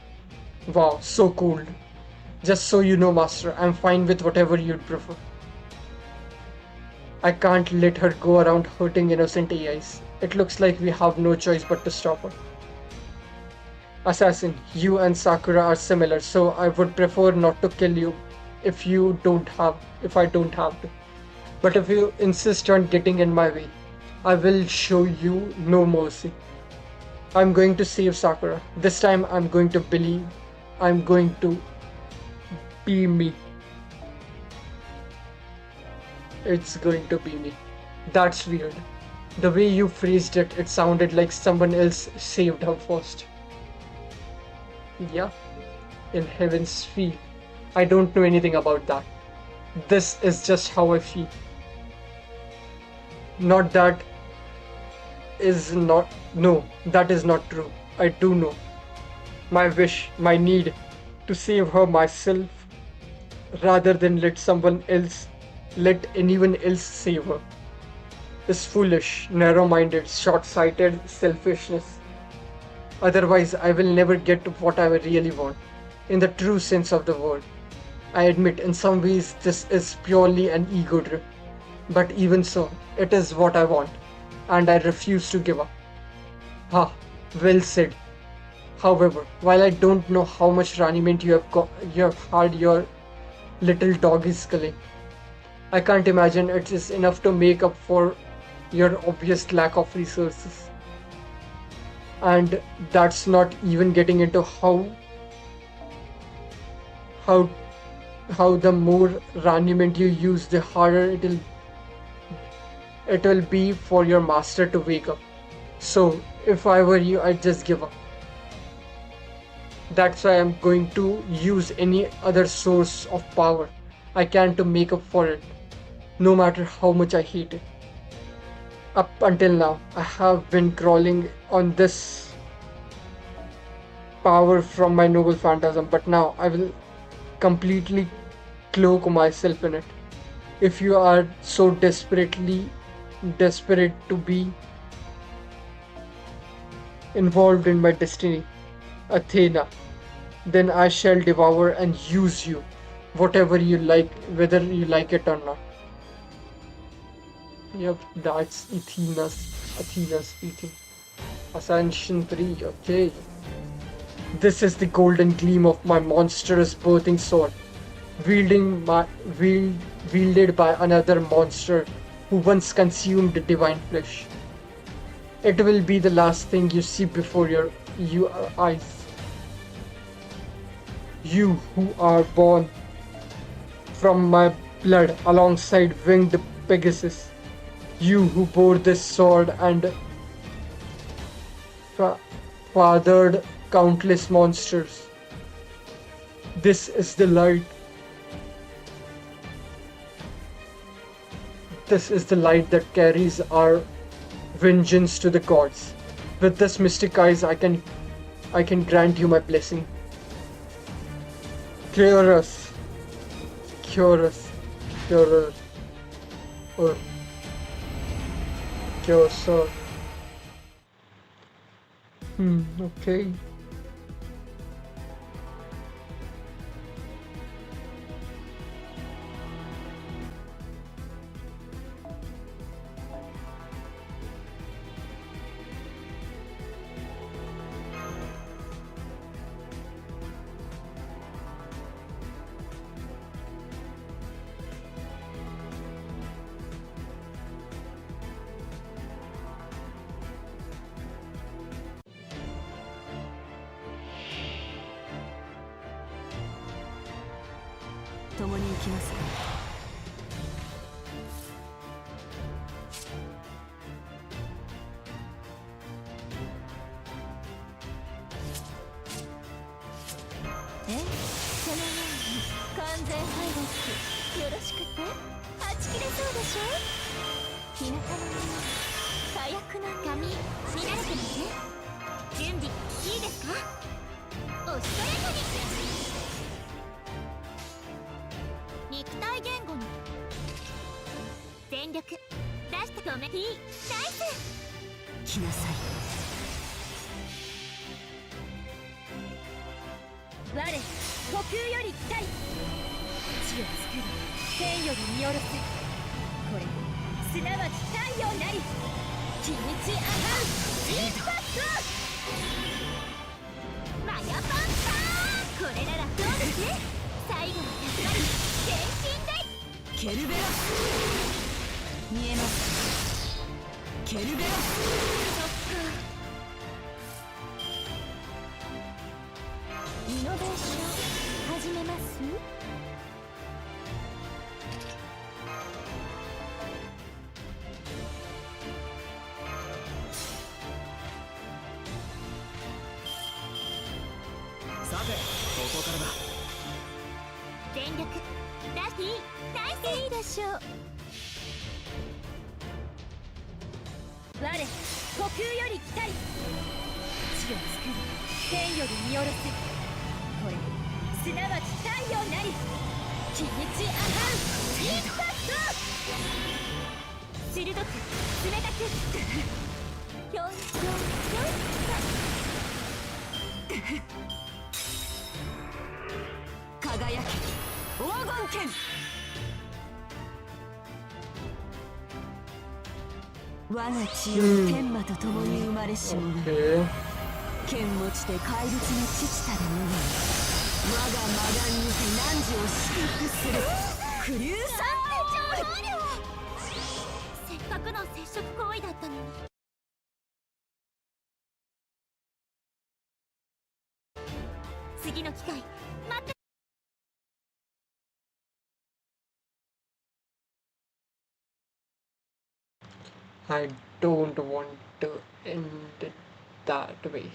Wow, so cool. Just so you know, master, I'm fine with whatever you'd prefer. I can't let her go around hurting innocent AIs. It looks like we have no choice but to stop her. Assassin, you and Sakura are similar, so I would prefer not to kill you if I don't have to. But if you insist on getting in my way, I will show you no mercy. I'm going to save Sakura. This time I'm going to believe. I'm going to be me. It's going to be me. That's weird. The way you phrased it, it sounded like someone else saved her first. Yeah, in heaven's feel. I don't know anything about that. This is just how I feel. Not that is not. No, that is not true. I do know. My wish, my need to save her myself rather than let anyone else save her, is foolish, narrow-minded, short-sighted selfishness. Otherwise, I will never get what I really want, in the true sense of the word. I admit, in some ways, this is purely an ego trip. But even so, it is what I want, and I refuse to give up. Ha, well said. However, while I don't know how much raniment you have had your little dog is culling, I can't imagine it is enough to make up for your obvious lack of resources. And that's not even getting into how how the more raniment you use, the harder it will be for your master to wake up. So if I were you, I'd just give up. That's why I'm going to use any other source of power I can to make up for it, no matter how much I hate it. Up until now, I have been crawling on this power from my noble phantasm, but now I will completely cloak myself in it. If you are so desperate to be involved in my destiny, Athena, then I shall devour and use you, whatever you like, whether you like it or not. Yep, that's Athena speaking. Ascension 3, okay. This is the golden gleam of my monstrous birthing sword, wielded by another monster who once consumed divine flesh. It will be the last thing you see before your eyes. You who are born from my blood alongside winged Pegasus. You who bore this sword and fathered countless monsters. This is the light. This is the light that carries our vengeance to the gods. With this mystic eyes, I can grant you my blessing. Cure us. Cure us. Cure us. Or cure sir. Okay. 共に行きますか。そのように完全敗北よろしくってはち切れそうでしょ。日向の火薬の髪見られてますね。準備いいですか。おしとやかに肉体言語の全力出して止めていい。ナイス。来なさい。我呼吸より来たり地を作り天より見下ろす。これすなわち太陽なり気持ちあはうインパクト。マヤパンパー。これならどうですね。最後の役割変身でケルベロス見えます。ケルベロス。そっか。イノベーション始めます。さてここからだ。全力ラッキーナイス。いいでしょう。我呼吸より来たり地を作り天より見下ろす。これすなわち太陽なり気持ちあはうインパクト。鋭く冷たくひょんひょんひょん輝け黄金剣。我が血より天馬と共に生まれし者、剣持ちで怪物の父たる者、我が魔眼にて汝を祝福するクリューサンテ長領。せっかくの接触行為だったのに。次の機会待って。I don't want to end it that way.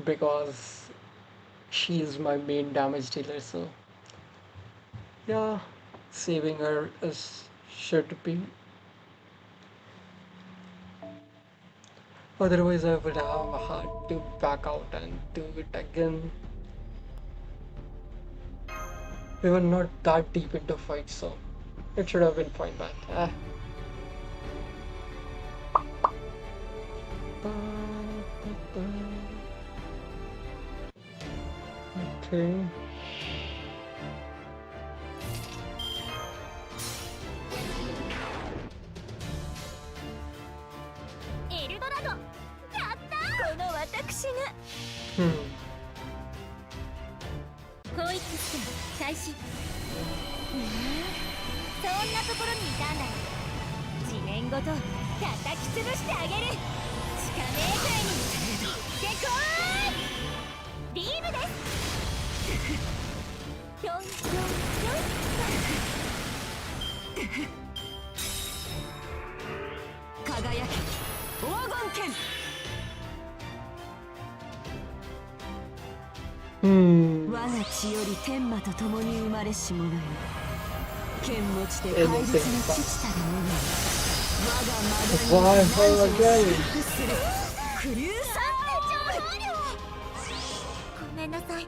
Because she is my main damage dealer, so yeah, saving her is should be. Otherwise, I would have had to back out and do it again. We were not that deep into fight, so it should have been fine, but okay. エルドラドやったー。この私が広域スキャン開始。そんなところにいたんだよ。地面ごと叩き潰してあげる。地下メーカーに行ってこーい。ビームですひょんひょんひょん輝け黄金剣。我が血より天馬と共に生まれし者よ、剣持ちで怪物の父たる者よ、我が魔眼に祝福するクリューサンテ長領。ごめんなさい。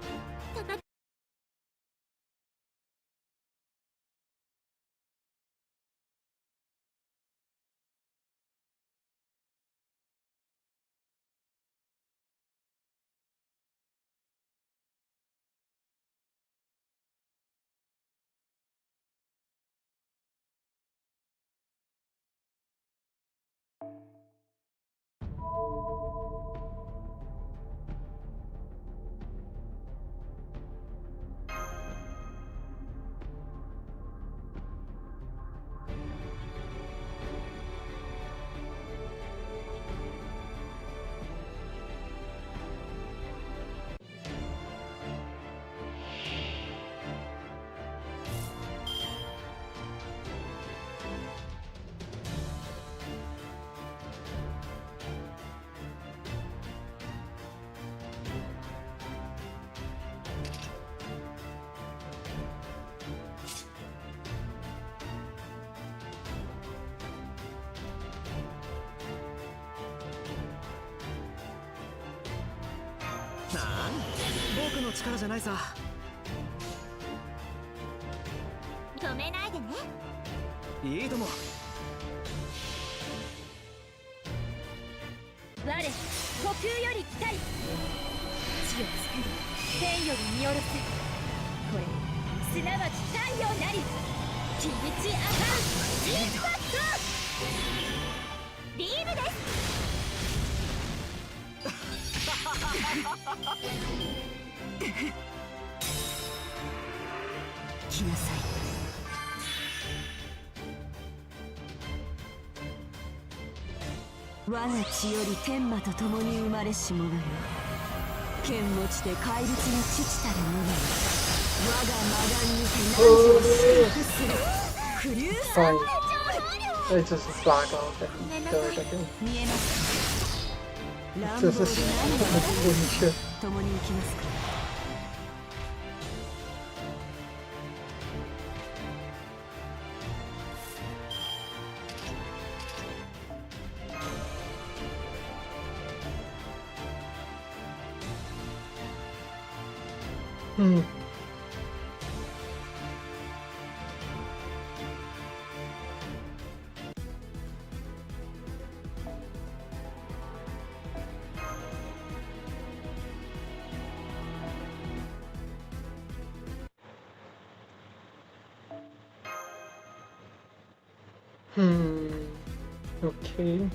なん僕の力じゃないさ。止めないでね。いいとも。我呼吸より来たり、地を作り天より見下ろす。これすなわち太陽なり。キビチアハンインパクトビームです。来なさい。我が血より天馬と共に生まれし者よ。剣持ちで怪物に父たる者よ。我が魔眼にて何時を祝福する。クリューサー It's just a black out and dirt again. 見えますか。乱暴 This で is 何が holy shit. 共に行きますか。Hmm. Okay.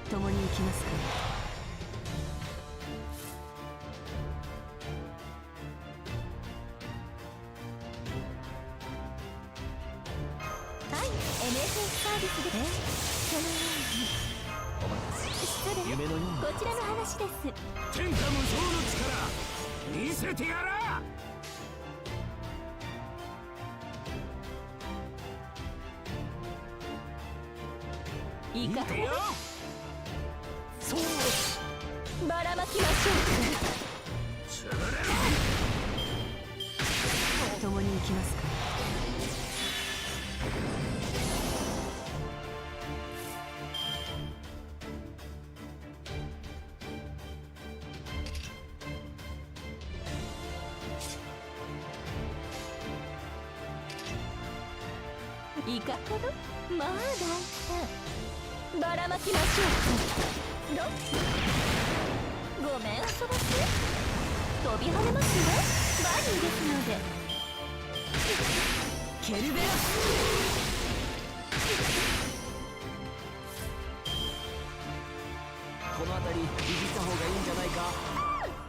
共に行きますか。はい、NFS サービスでそのように失礼、夢のようなこちらの話です。天下無双の力見せてやら。いかよ。そうばらまきましょ潰れろ。う。共に行きますか。いかほど。まあ大胆。ばらまきましょう。ごめん遊ばせ。飛び跳ねますよ。バニーですので。ケルベラ。この辺りいじった方がいいんじゃないか。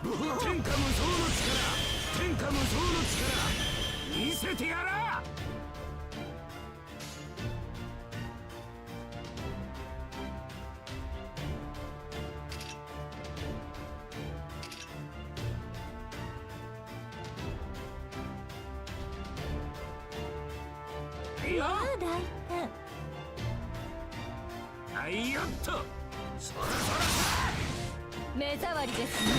天下無双の力、天下無双の力見せてやら。まあ大胆。はいよっと。そら目障りですね。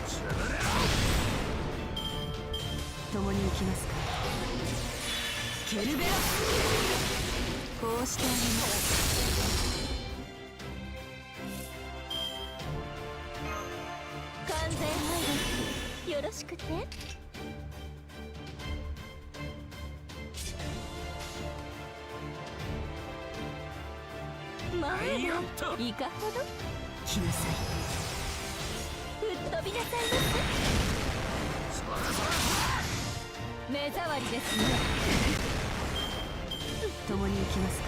そら潰れろ。共に行きますか。ケルベラ。こうしてあげます。完全配慮よろしくて。まあはいよっと。いかほど。来なさい。吹っ飛びなさいまそらせ。目障りですね。共に行きますか。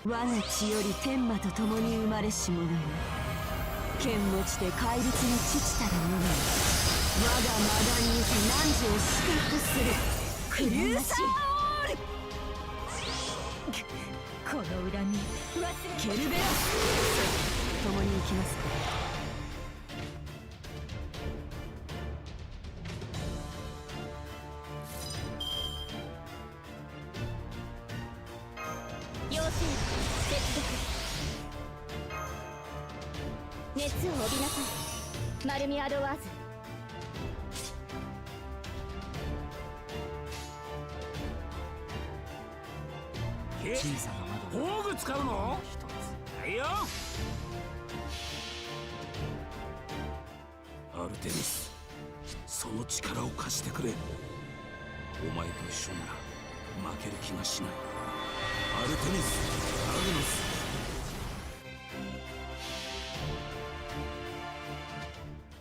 我が血より天魔と共に生まれし者よ。剣持ちで怪物の父たる者よ。我が魔眼にて汝を祝福する。クルーサーオール。この恨み忘れ。ケルベラ。共に行きますか。妖精接続。熱を帯びなさい。マルミアドワーズ。小さな工具使うの。はいよ。アルテミス、その力を貸してくれ。お前と一緒なら負ける気がしない。アルテミス、アグノス。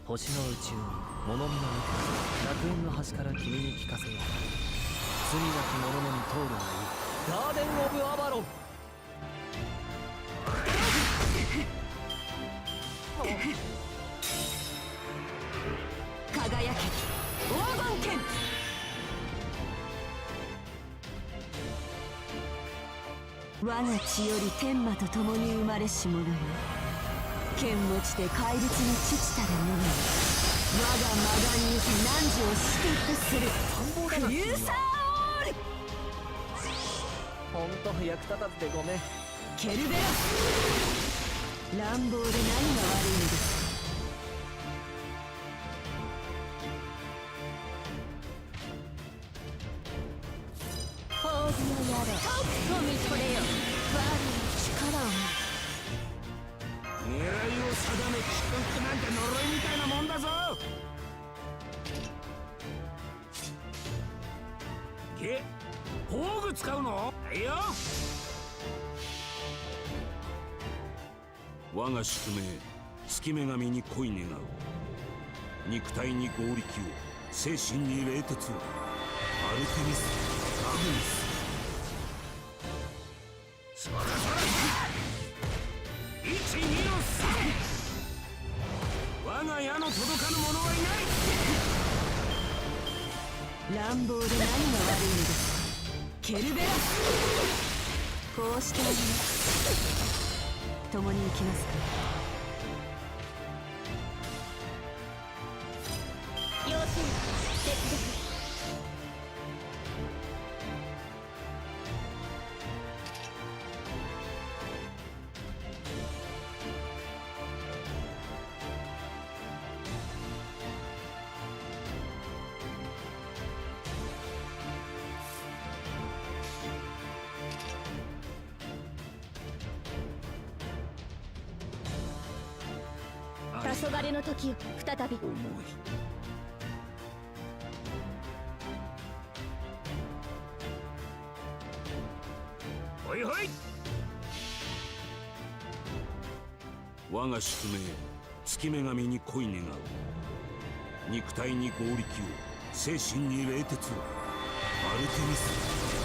星の宇宙に物見の見て楽園の端から君に聞かせよう。罪なき者のに通るがいい。ガーデン・オブ・アバロン。輝け黄金剣。我が血より天魔と共に生まれし者よ。剣持ちで怪物の父たる者よ。我が魔眼にて汝を祝福する。クルーサーオール。ほんと役立たずでごめん。ケルベラ。乱暴で何が悪いのですか。褒美をやれ。と見とれよ。我の力を。狙いを定め聞くなんて呪いみたいなもんだぞ。工具使うの。はいよ。我が宿命、月女神に恋願う。肉体に合力を、精神に冷徹を。アルテミス、アグネス。そらそら1、2の3。我が矢の届かぬ者はいない。乱暴で何が悪いのですか。ケルベラ。こうしてあげます。共に行きますか。要請接続。黄昏の時を再び。重い。ほいほい。我が宿命、月女神に恋願う。肉体に合力を、精神に冷徹を。アルテミス・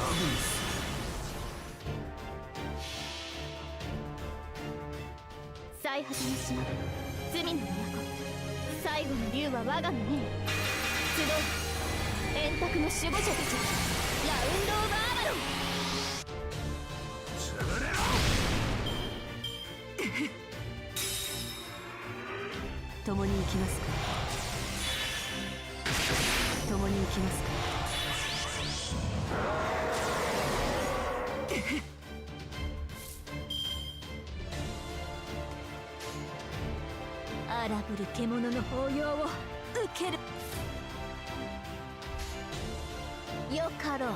アグネス。最果ての島、罪の都。最後の竜は我がの命。集う円卓の守護者たち、ラウンド・オブ・アバロン。潰れろ。共に行きますか。共に行きますか。荒ぶる獣の抱擁を受ける。よかろう、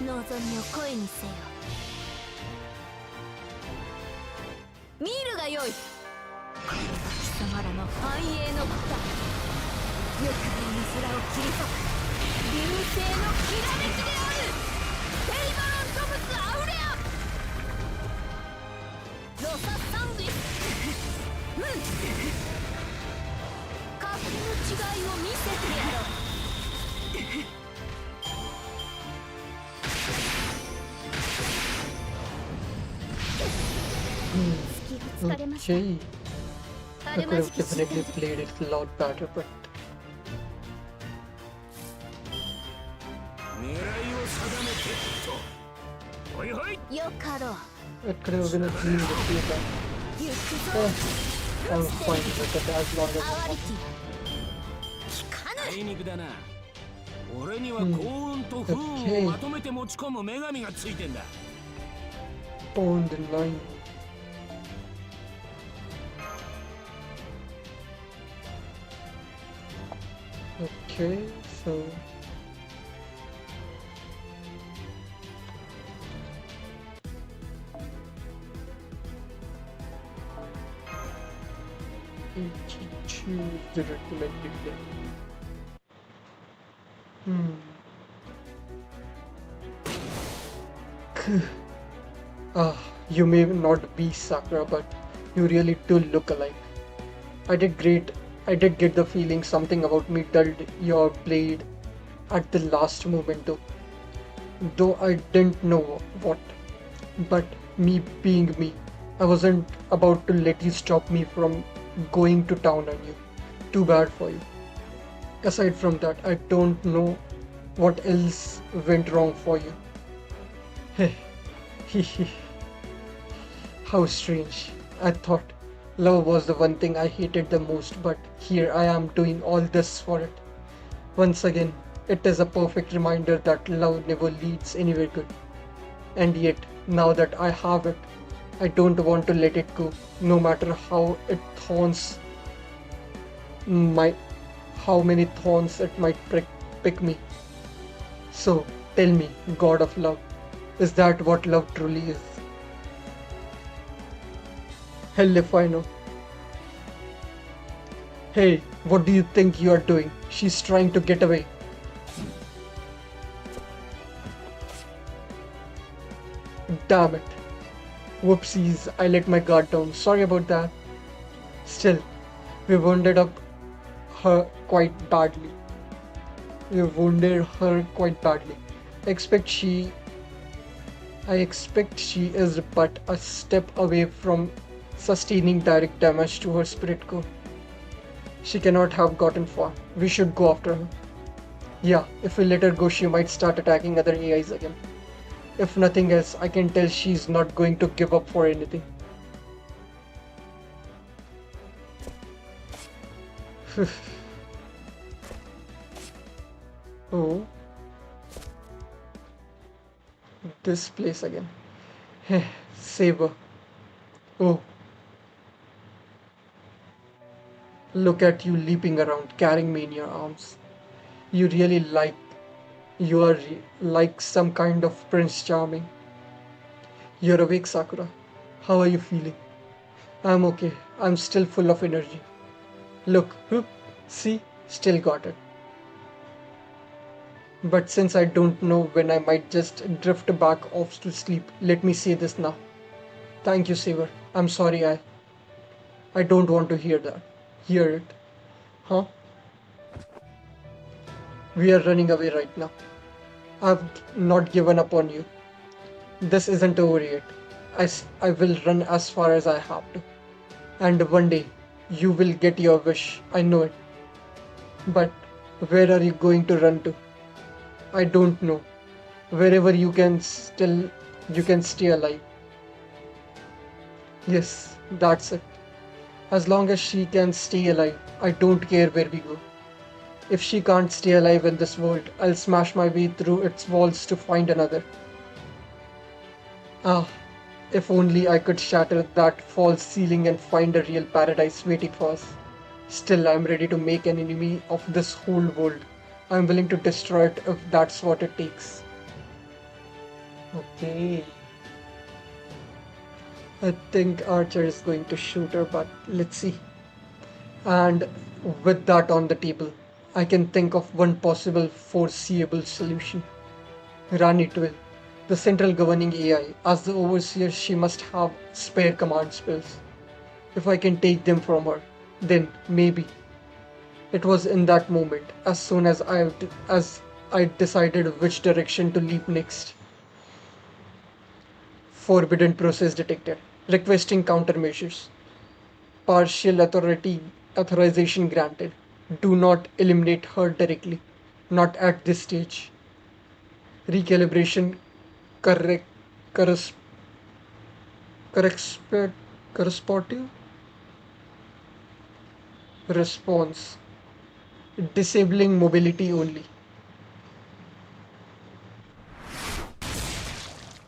望みを声にせよ。見るがよい、これが貴様らの繁栄の場だ。欲望の空を切り裂く流星のきらめきである。ペイバロントムス・アウレア、ロサ・サングリス。うん、勝手の違いを見せてやろう。隙が疲れました。 Okay, あ I る could ま have じき試練 definitely played it a lot better, but 狙いを定めてと。ほいほい。よかろう。 it could have been a clean defeat. 行くぞ。 I'm fine with it as long as あわり it's き聞かぬ。あいにくだな。俺には幸運と不運をまとめて持ち込む女神がついてんだ。 on the line. Okay, so choose the recommended game. You may not be Sakura, but you really do look alike. I did great. I did get the feeling something about me dulled your blade at the last moment though I didn't know what. But me being me, I wasn't about to let you stop me from going to town on you. Too bad for you. Aside from that, I don't know what else went wrong for you. How strange. I thought love was the one thing I hated the most, but here I am doing all this for it. Once again, it is a perfect reminder that love never leads anywhere good. And yet, now that I have it, I don't want to let it go, no matter how many thorns it might pick me. So, tell me, God of love, is that what love truly is? Hell if I know. Hey, what do you think you are doing? She's trying to get away. Damn it. Whoopsies, I let my guard down. Sorry about that. Still, we wounded her quite badly. I expect she is but a step away from sustaining direct damage to her spirit core. She cannot have gotten far. We should go after her. Yeah, if we let her go, she might start attacking other AIs again. If nothing else, I can tell she's not going to give up for anything. Oh, this place again. Saber. Oh, look at you leaping around, carrying me in your arms. You really you are like some kind of Prince Charming. You're awake, Sakura. How are you feeling? I'm okay. I'm still full of energy. Look, whoop, see, still got it. But since I don't know when I might just drift back off to sleep, let me say this now. Thank you, Saver. I'm sorry I don't want to hear that. Hear it. Huh? We are running away right now. I've not given up on you. This isn't over yet. I will run as far as I have to. And one day, you will get your wish. I know it. But where are you going to run to? I don't know. Wherever you can stay alive. Yes, that's it. As long as she can stay alive, I don't care where we go. If she can't stay alive in this world, I'll smash my way through its walls to find another. Ah, if only I could shatter that false ceiling and find a real paradise waiting for us. Still, I'm ready to make an enemy of this whole world. I'm willing to destroy it if that's what it takes. Okay. I think Archer is going to shoot her, but let's see. And with that on the table, I can think of one possible foreseeable solution. Rani Twill, the central governing AI, as the overseer, she must have spare command spells. If I can take them from her, then maybe. It was in that moment, as soon as I decided which direction to leap next. Forbidden process detected. Requesting countermeasures. Partial authorization granted. Do not eliminate her directly. Not at this stage. Recalibration correct corres, correspective response. Disabling mobility only.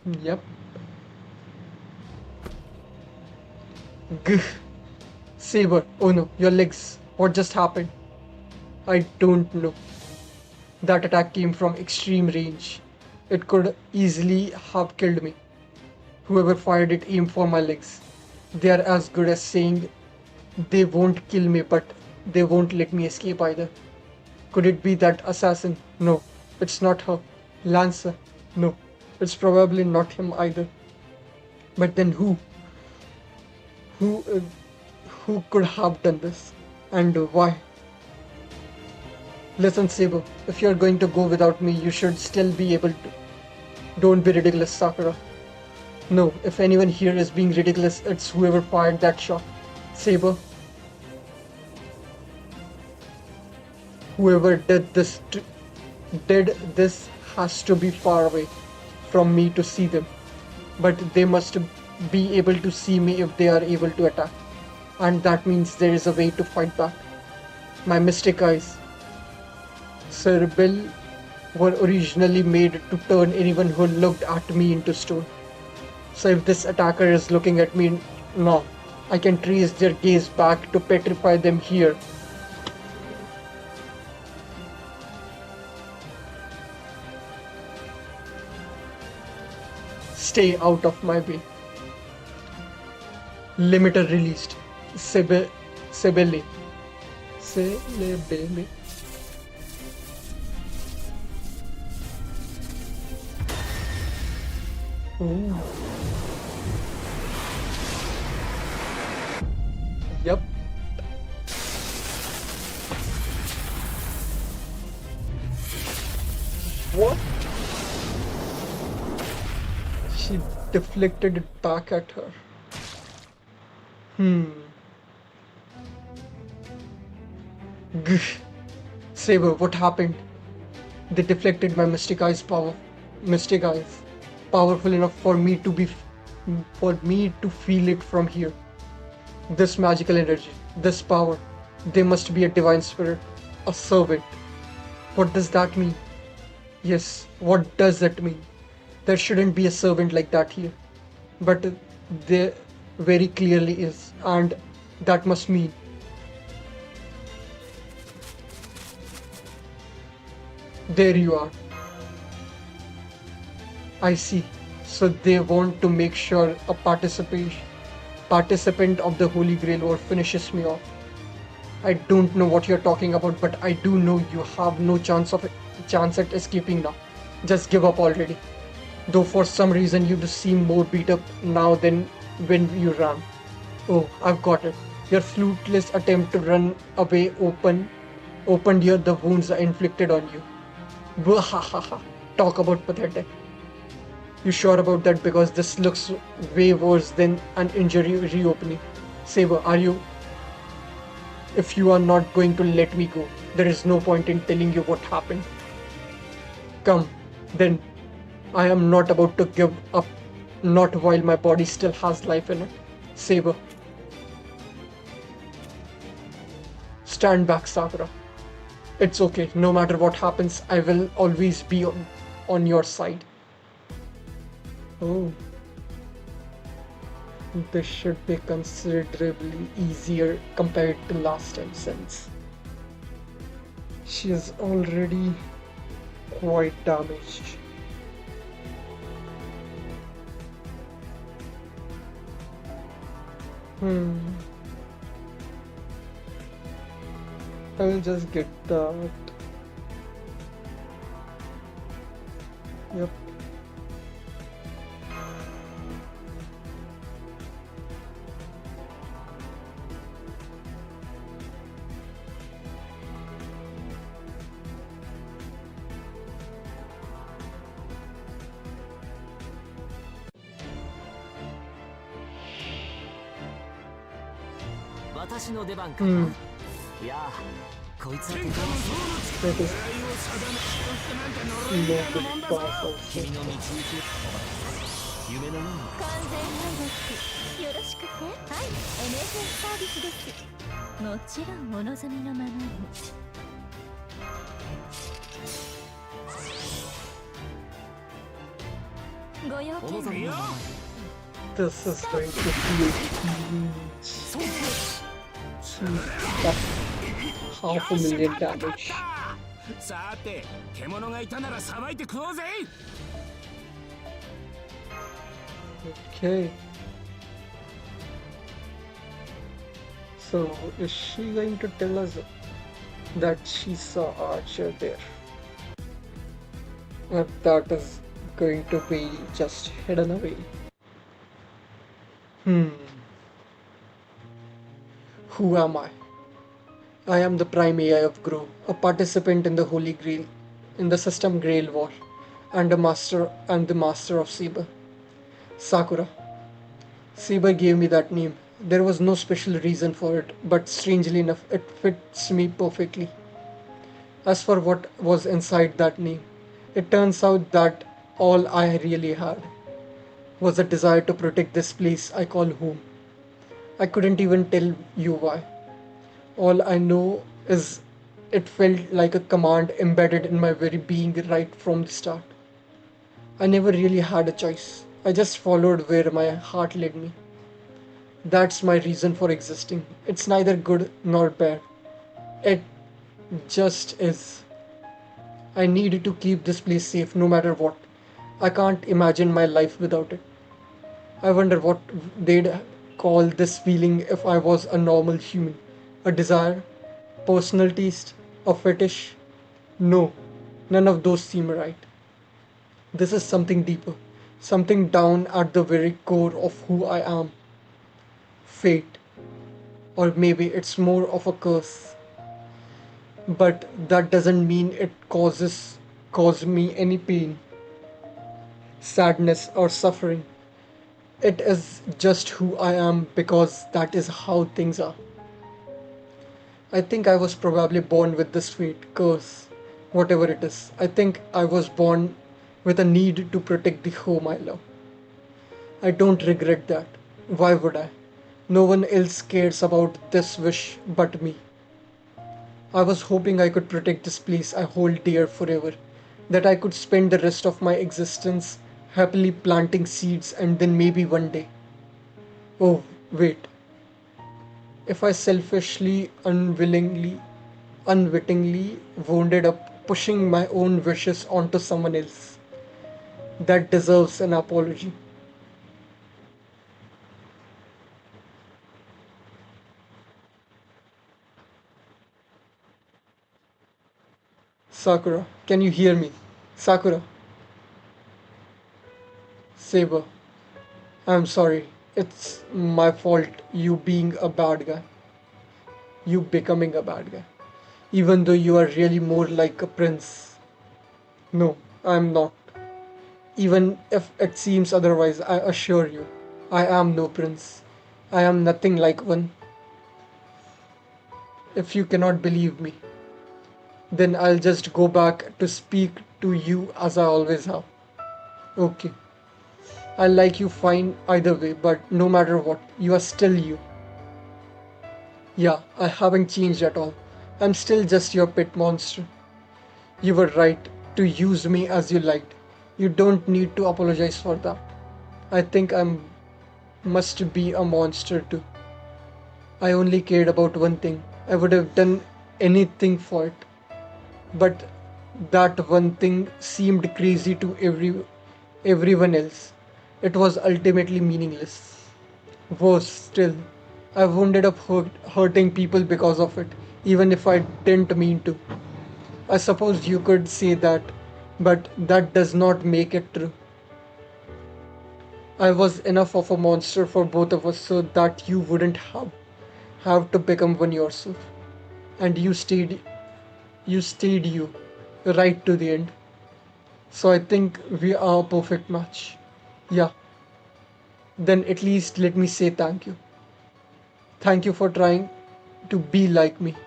Yep. Gah. Saber. Oh no, your legs. What just happened? I don't know. That attack came from extreme range. It could easily have killed me. Whoever fired it aimed for my legs. They are as good as saying they won't kill me, but they won't let me escape either. Could it be that assassin? No, it's not her. Lancer? No, it's probably not him either. But then who? Who, uh, who could have done this? And why? Listen, Saber, if you're going to go without me, you should still be able to. Don't be ridiculous, Sakura. No, if anyone here is being ridiculous, it's whoever fired that shot. Saber. Whoever did this has to be far away from me to see them. But they must be able to see me if they are able to attack. And that means there is a way to fight back. My mystic eyes. Cerebral were originally made to turn anyone who looked at me into stone. So if this attacker is looking at me now, I can trace their gaze back to petrify them here. Stay out of my way. Limiter released. Sebele. Celebele. Ooh. Yep. What? She deflected it back at her. Gah. Saber, what happened? They deflected my mystic eyes power. Mystic eyes. Powerful enough for me to feel it from here. This magical energy, this power, They must be a divine spirit, a servant. What does that mean? Yes, what does it mean? There shouldn't be a servant like that here. But there very clearly is, and that must mean. There you are. I see. So they want to make sure a participant of the Holy Grail War finishes me off. I don't know what you're talking about, but I do know you have no chance at escaping now. Just give up already. Though for some reason you do seem more beat up now than when you ran. Oh, I've got it. Your fruitless attempt to run away opened your the wounds I inflicted on you. Bwahahaha. Talk about pathetic. You sure about that? Because this looks way worse than an injury reopening. Saber, are you? If you are not going to let me go, there is no point in telling you what happened. Come, then. I am not about to give up, not while my body still has life in it. Saber. Stand back, Sakura. It's okay, no matter what happens, I will always be on your side. Oh. This should be considerably easier compared to last time since she is already quite damaged. I will just get that. Yep. That is no good pass also. 完全反撃よろしくて。はい、エメージサービスです。もちろんお望みのままに。ご用件は This is going to be a that's half a million damage. さて、獣がいたならさばいて食おうぜ。Okay. So, is she going to tell us that she saw Archer there? Or that is going to be just hidden away? Who am I? I am the Prime AI of Grow, a participant in the Holy Grail, in the System Grail War, and the Master of Saber. Sakura. Saber gave me that name. There was no special reason for it, but strangely enough, it fits me perfectly. As for what was inside that name, it turns out that all I really had was a desire to protect this place I call home. I couldn't even tell you why. All I know is it felt like a command embedded in my very being right from the start. I never really had a choice. I just followed where my heart led me. That's my reason for existing. It's neither good nor bad. It just is. I need to keep this place safe no matter what. I can't imagine my life without it. I wonder what they'd call this feeling if I was a normal human. A desire? Personal taste? A fetish? No, none of those seem right. This is something deeper, something down at the very core of who I am. Fate. Or maybe it's more of a curse. But that doesn't mean it cause me any pain, sadness or suffering. It is just who I am because that is how things are. I think I was probably born with this fate, curse, whatever it is. I think I was born with a need to protect the home I love. I don't regret that. Why would I? No one else cares about this wish but me. I was hoping I could protect this place I hold dear forever, that I could spend the rest of my existence happily planting seeds and then maybe one day. Oh, wait. If I selfishly, unwittingly wounded up pushing my own wishes onto someone else, that deserves an apology. Sakura, can you hear me? Sakura, Saber, I'm sorry. It's my fault you being a bad guy. You becoming a bad guy. Even though you are really more like a prince. No, I'm not. Even if it seems otherwise, I assure you, I am no prince. I am nothing like one. If you cannot believe me, then I'll just go back to speak to you as I always have. Okay. I like you fine either way, but no matter what, you are still you. Yeah, I haven't changed at all. I'm still just your pet monster. You were right to use me as you liked. You don't need to apologize for that. I think I must be a monster too. I only cared about one thing. I would have done anything for it. But that one thing seemed crazy to everyone else. It was ultimately meaningless. Worse still, I wounded up hurting people because of it, even if I didn't mean to. I suppose you could say that, but that does not make it true. I was enough of a monster for both of us so that you wouldn't have to become one yourself. And you stayed you, right to the end. So I think we are a perfect match. Yeah, then at least let me say thank you. Thank you for trying to be like me.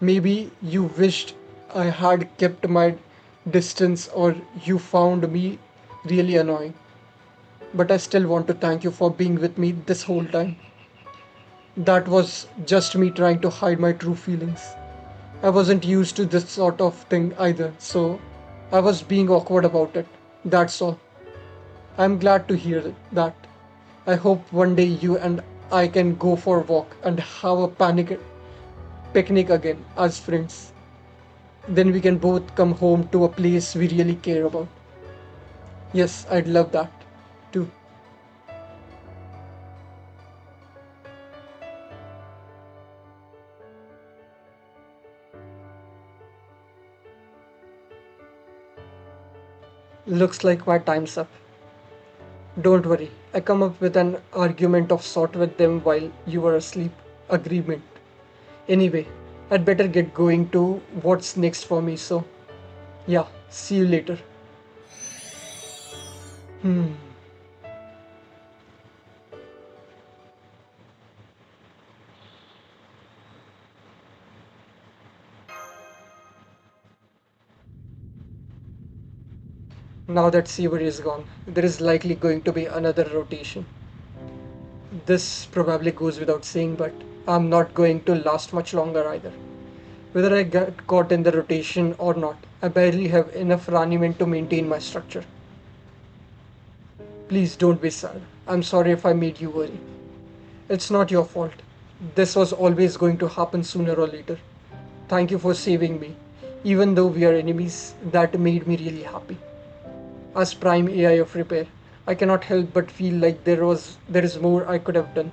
Maybe you wished I had kept my distance or you found me really annoying. But I still want to thank you for being with me this whole time. That was just me trying to hide my true feelings. I wasn't used to this sort of thing either, so I was being awkward about it. That's all. I'm glad to hear that. I hope one day you and I can go for a walk and have a picnic again as friends. Then we can both come home to a place we really care about. Yes, I'd love that too. Looks like my time's up. Don't worry, I come up with an argument of sort with them while you were asleep. Agreement. Anyway, I'd better get going to what's next for me, so yeah, see you later. Hmm. Now that Savory is gone, there is likely going to be another rotation. This probably goes without saying, but I'm not going to last much longer either. Whether I get caught in the rotation or not, I barely have enough Raniman to maintain my structure. Please don't be sad. I'm sorry if I made you worry. It's not your fault. This was always going to happen sooner or later. Thank you for saving me. Even though we are enemies, that made me really happy. As prime AI of repair, I cannot help but feel like there is more I could have done.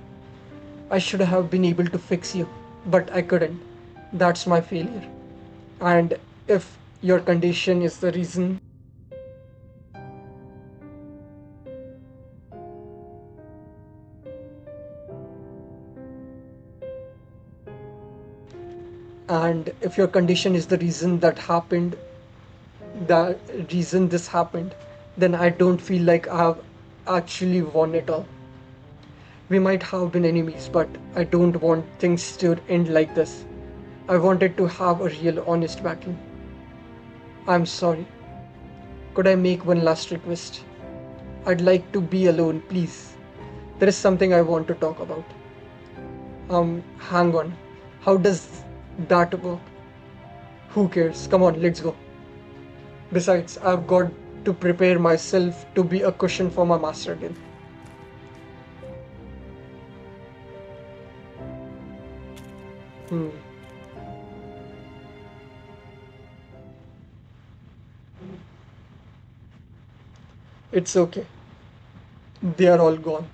I should have been able to fix you, but I couldn't. That's my failure. And if your condition is the reason, and if your condition is the reason the reason this happened, then I don't feel like I have actually won it all. We might have been enemies, but I don't want things to end like this. I wanted to have a real honest battle. I'm sorry. Could I make one last request? I'd like to be alone, please. There is something I want to talk about. Hang on. How does that work? Who cares? Come on, let's go. Besides, I've got to prepare myself to be a cushion for my master again. Hmm. It's okay. They are all gone.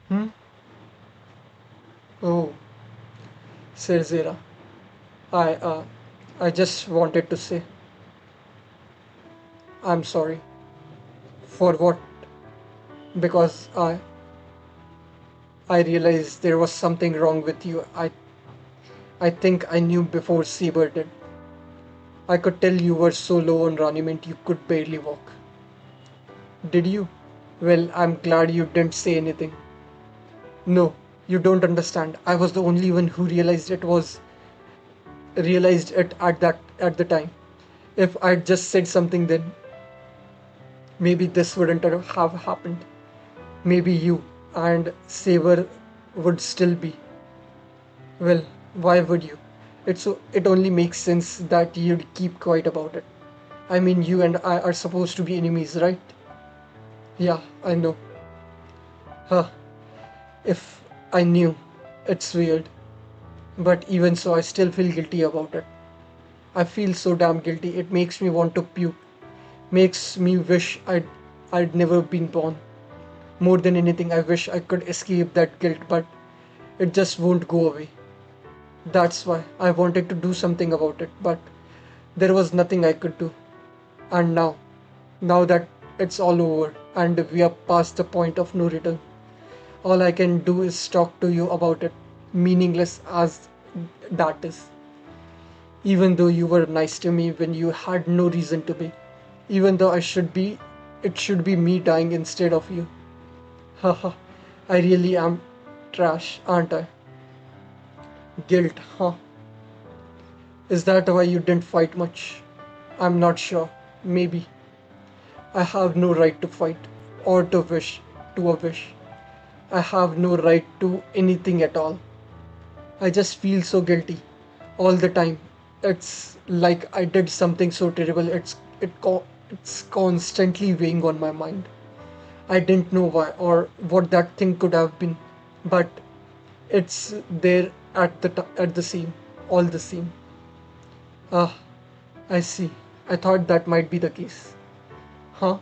Hmm? Oh, Cerzera. I, uh, I just wanted to say I'm sorry. For what? Because I realized there was something wrong with you. I think I knew before Saber did. I could tell you were so low on Raniment you could barely walk. Did you? Well, I'm glad you didn't say anything. No, you don't understand. I was the only one who realized it at the time. If I'd just said something then, maybe this wouldn't have happened. Maybe you and Saber would still be. Well, why would you? It only makes sense that you'd keep quiet about it. I mean, you and I are supposed to be enemies, right? Yeah, I know. Huh. If I knew. It's weird. But even so, I still feel guilty about it. I feel so damn guilty. It makes me want to puke. Makes me wish I'd never been born. More than anything, I wish I could escape that guilt, but it just won't go away. That's why I wanted to do something about it, but there was nothing I could do. And now that it's all over and we are past the point of no return, all I can do is talk to you about it, meaningless as that is. Even though you were nice to me when you had no reason to be. Even though it should be me dying instead of you. Haha, I really am trash, aren't I? Guilt, huh? Is that why you didn't fight much? I'm not sure. Maybe. I have no right to fight or to wish to a wish. I have no right to anything at all. I just feel so guilty all the time. It's like I did something so terrible. It's constantly weighing on my mind. I didn't know why or what that thing could have been, but it's there at the same, all the same. Ah, I see. I thought that might be the case. Huh?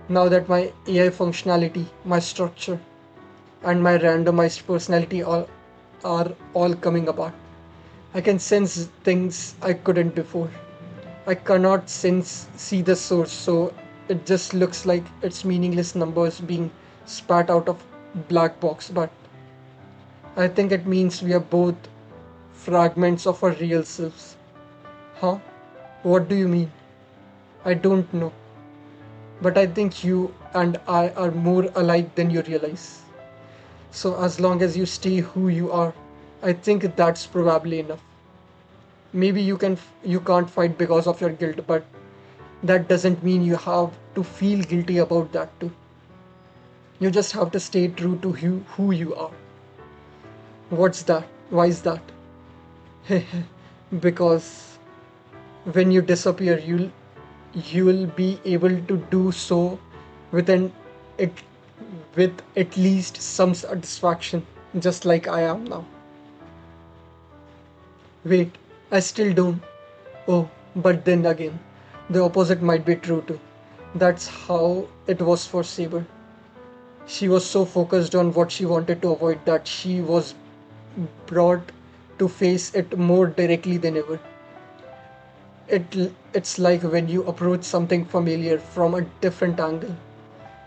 Now that my AI functionality, my structure, and my randomized personality are all coming apart. I can sense things I couldn't before. I cannot see the source, so it just looks like it's meaningless numbers being spat out of black box, but I think it means we are both fragments of our real selves. Huh? What do you mean? I don't know. But I think you and I are more alike than you realize. So as long as you stay who you are, I think that's probably enough. Maybe you can't fight because of your guilt, but that doesn't mean you have to feel guilty about that too. You just have to stay true to who you are. What's that? Why is that? Because when you disappear, you'll be able to do so with an it with at least some satisfaction, just like I am now. Wait, I still don't. Oh, but then again, the opposite might be true too. That's how it was for Saber. She was so focused on what she wanted to avoid that she was brought to face it more directly than ever. It's like when you approach something familiar from a different angle.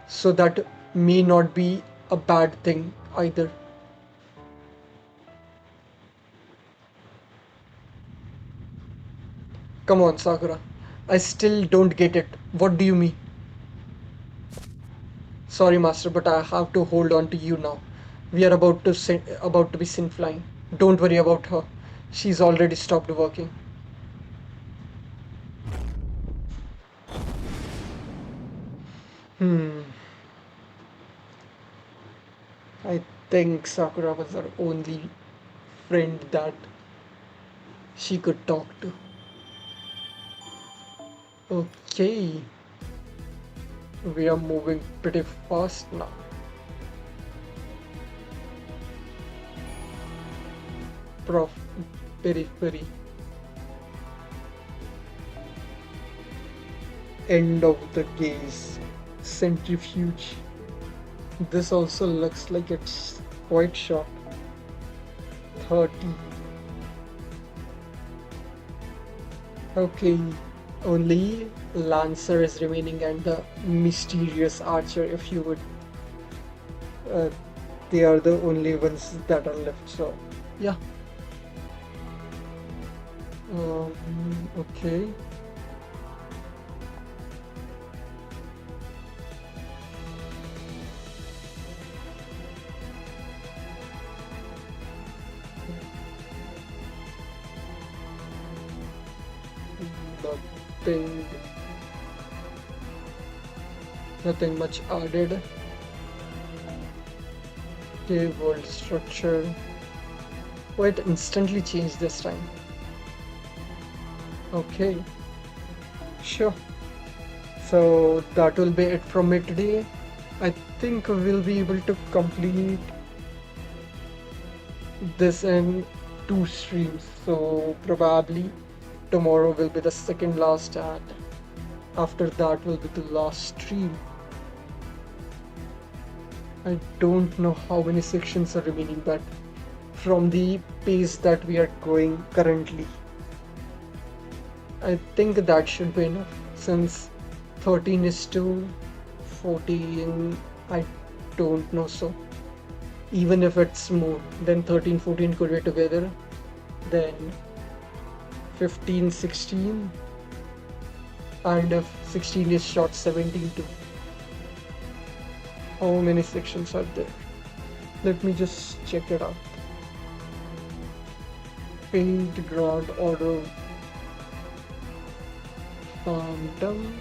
So that may not be a bad thing either. Come on, Sakura. I still don't get it. What do you mean? Sorry, Master, but I have to hold on to you now. We are about to be sent flying. Don't worry about her. She's already stopped working. Hmm. I think Sakura was our only friend that she could talk to. Okay, we are moving pretty fast now. Prof. Periphery. End of the gaze. Centrifuge. This also looks like it's quite short. 30. Okay, only Lancer is remaining and the mysterious archer, if you would. Uh, they are the only ones that are left, so yeah. Okay. Nothing, nothing much added. Okay, world structure. Oh, it instantly changed this time. Okay, sure. So that will be it from me today. I think we'll be able to complete this in 2 streams. So probably tomorrow will be the second last, and after that will be the last stream. I don't know how many sections are remaining, but from the pace that we are going currently, I think that should be enough, since 13 is to 14, I don't know, so even if it's more, then 13, 14 could be together, then 15, 16, and if 16 is short, 17 too. How many sections are there? Let me just check it out. Paint, Grand Order, Phantom,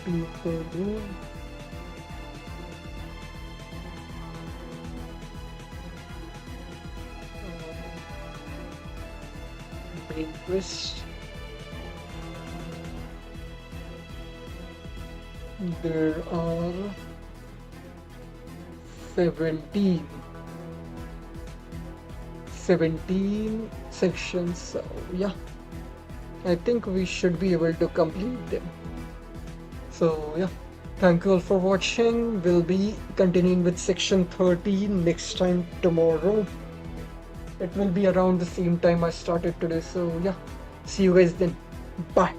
People Room, Brain Twist. There are 17 sections, so yeah, I think we should be able to complete them. So yeah, thank you all for watching. We'll be continuing with section 13 next time tomorrow. It will be around the same time I started today, so yeah, see you guys then. Bye.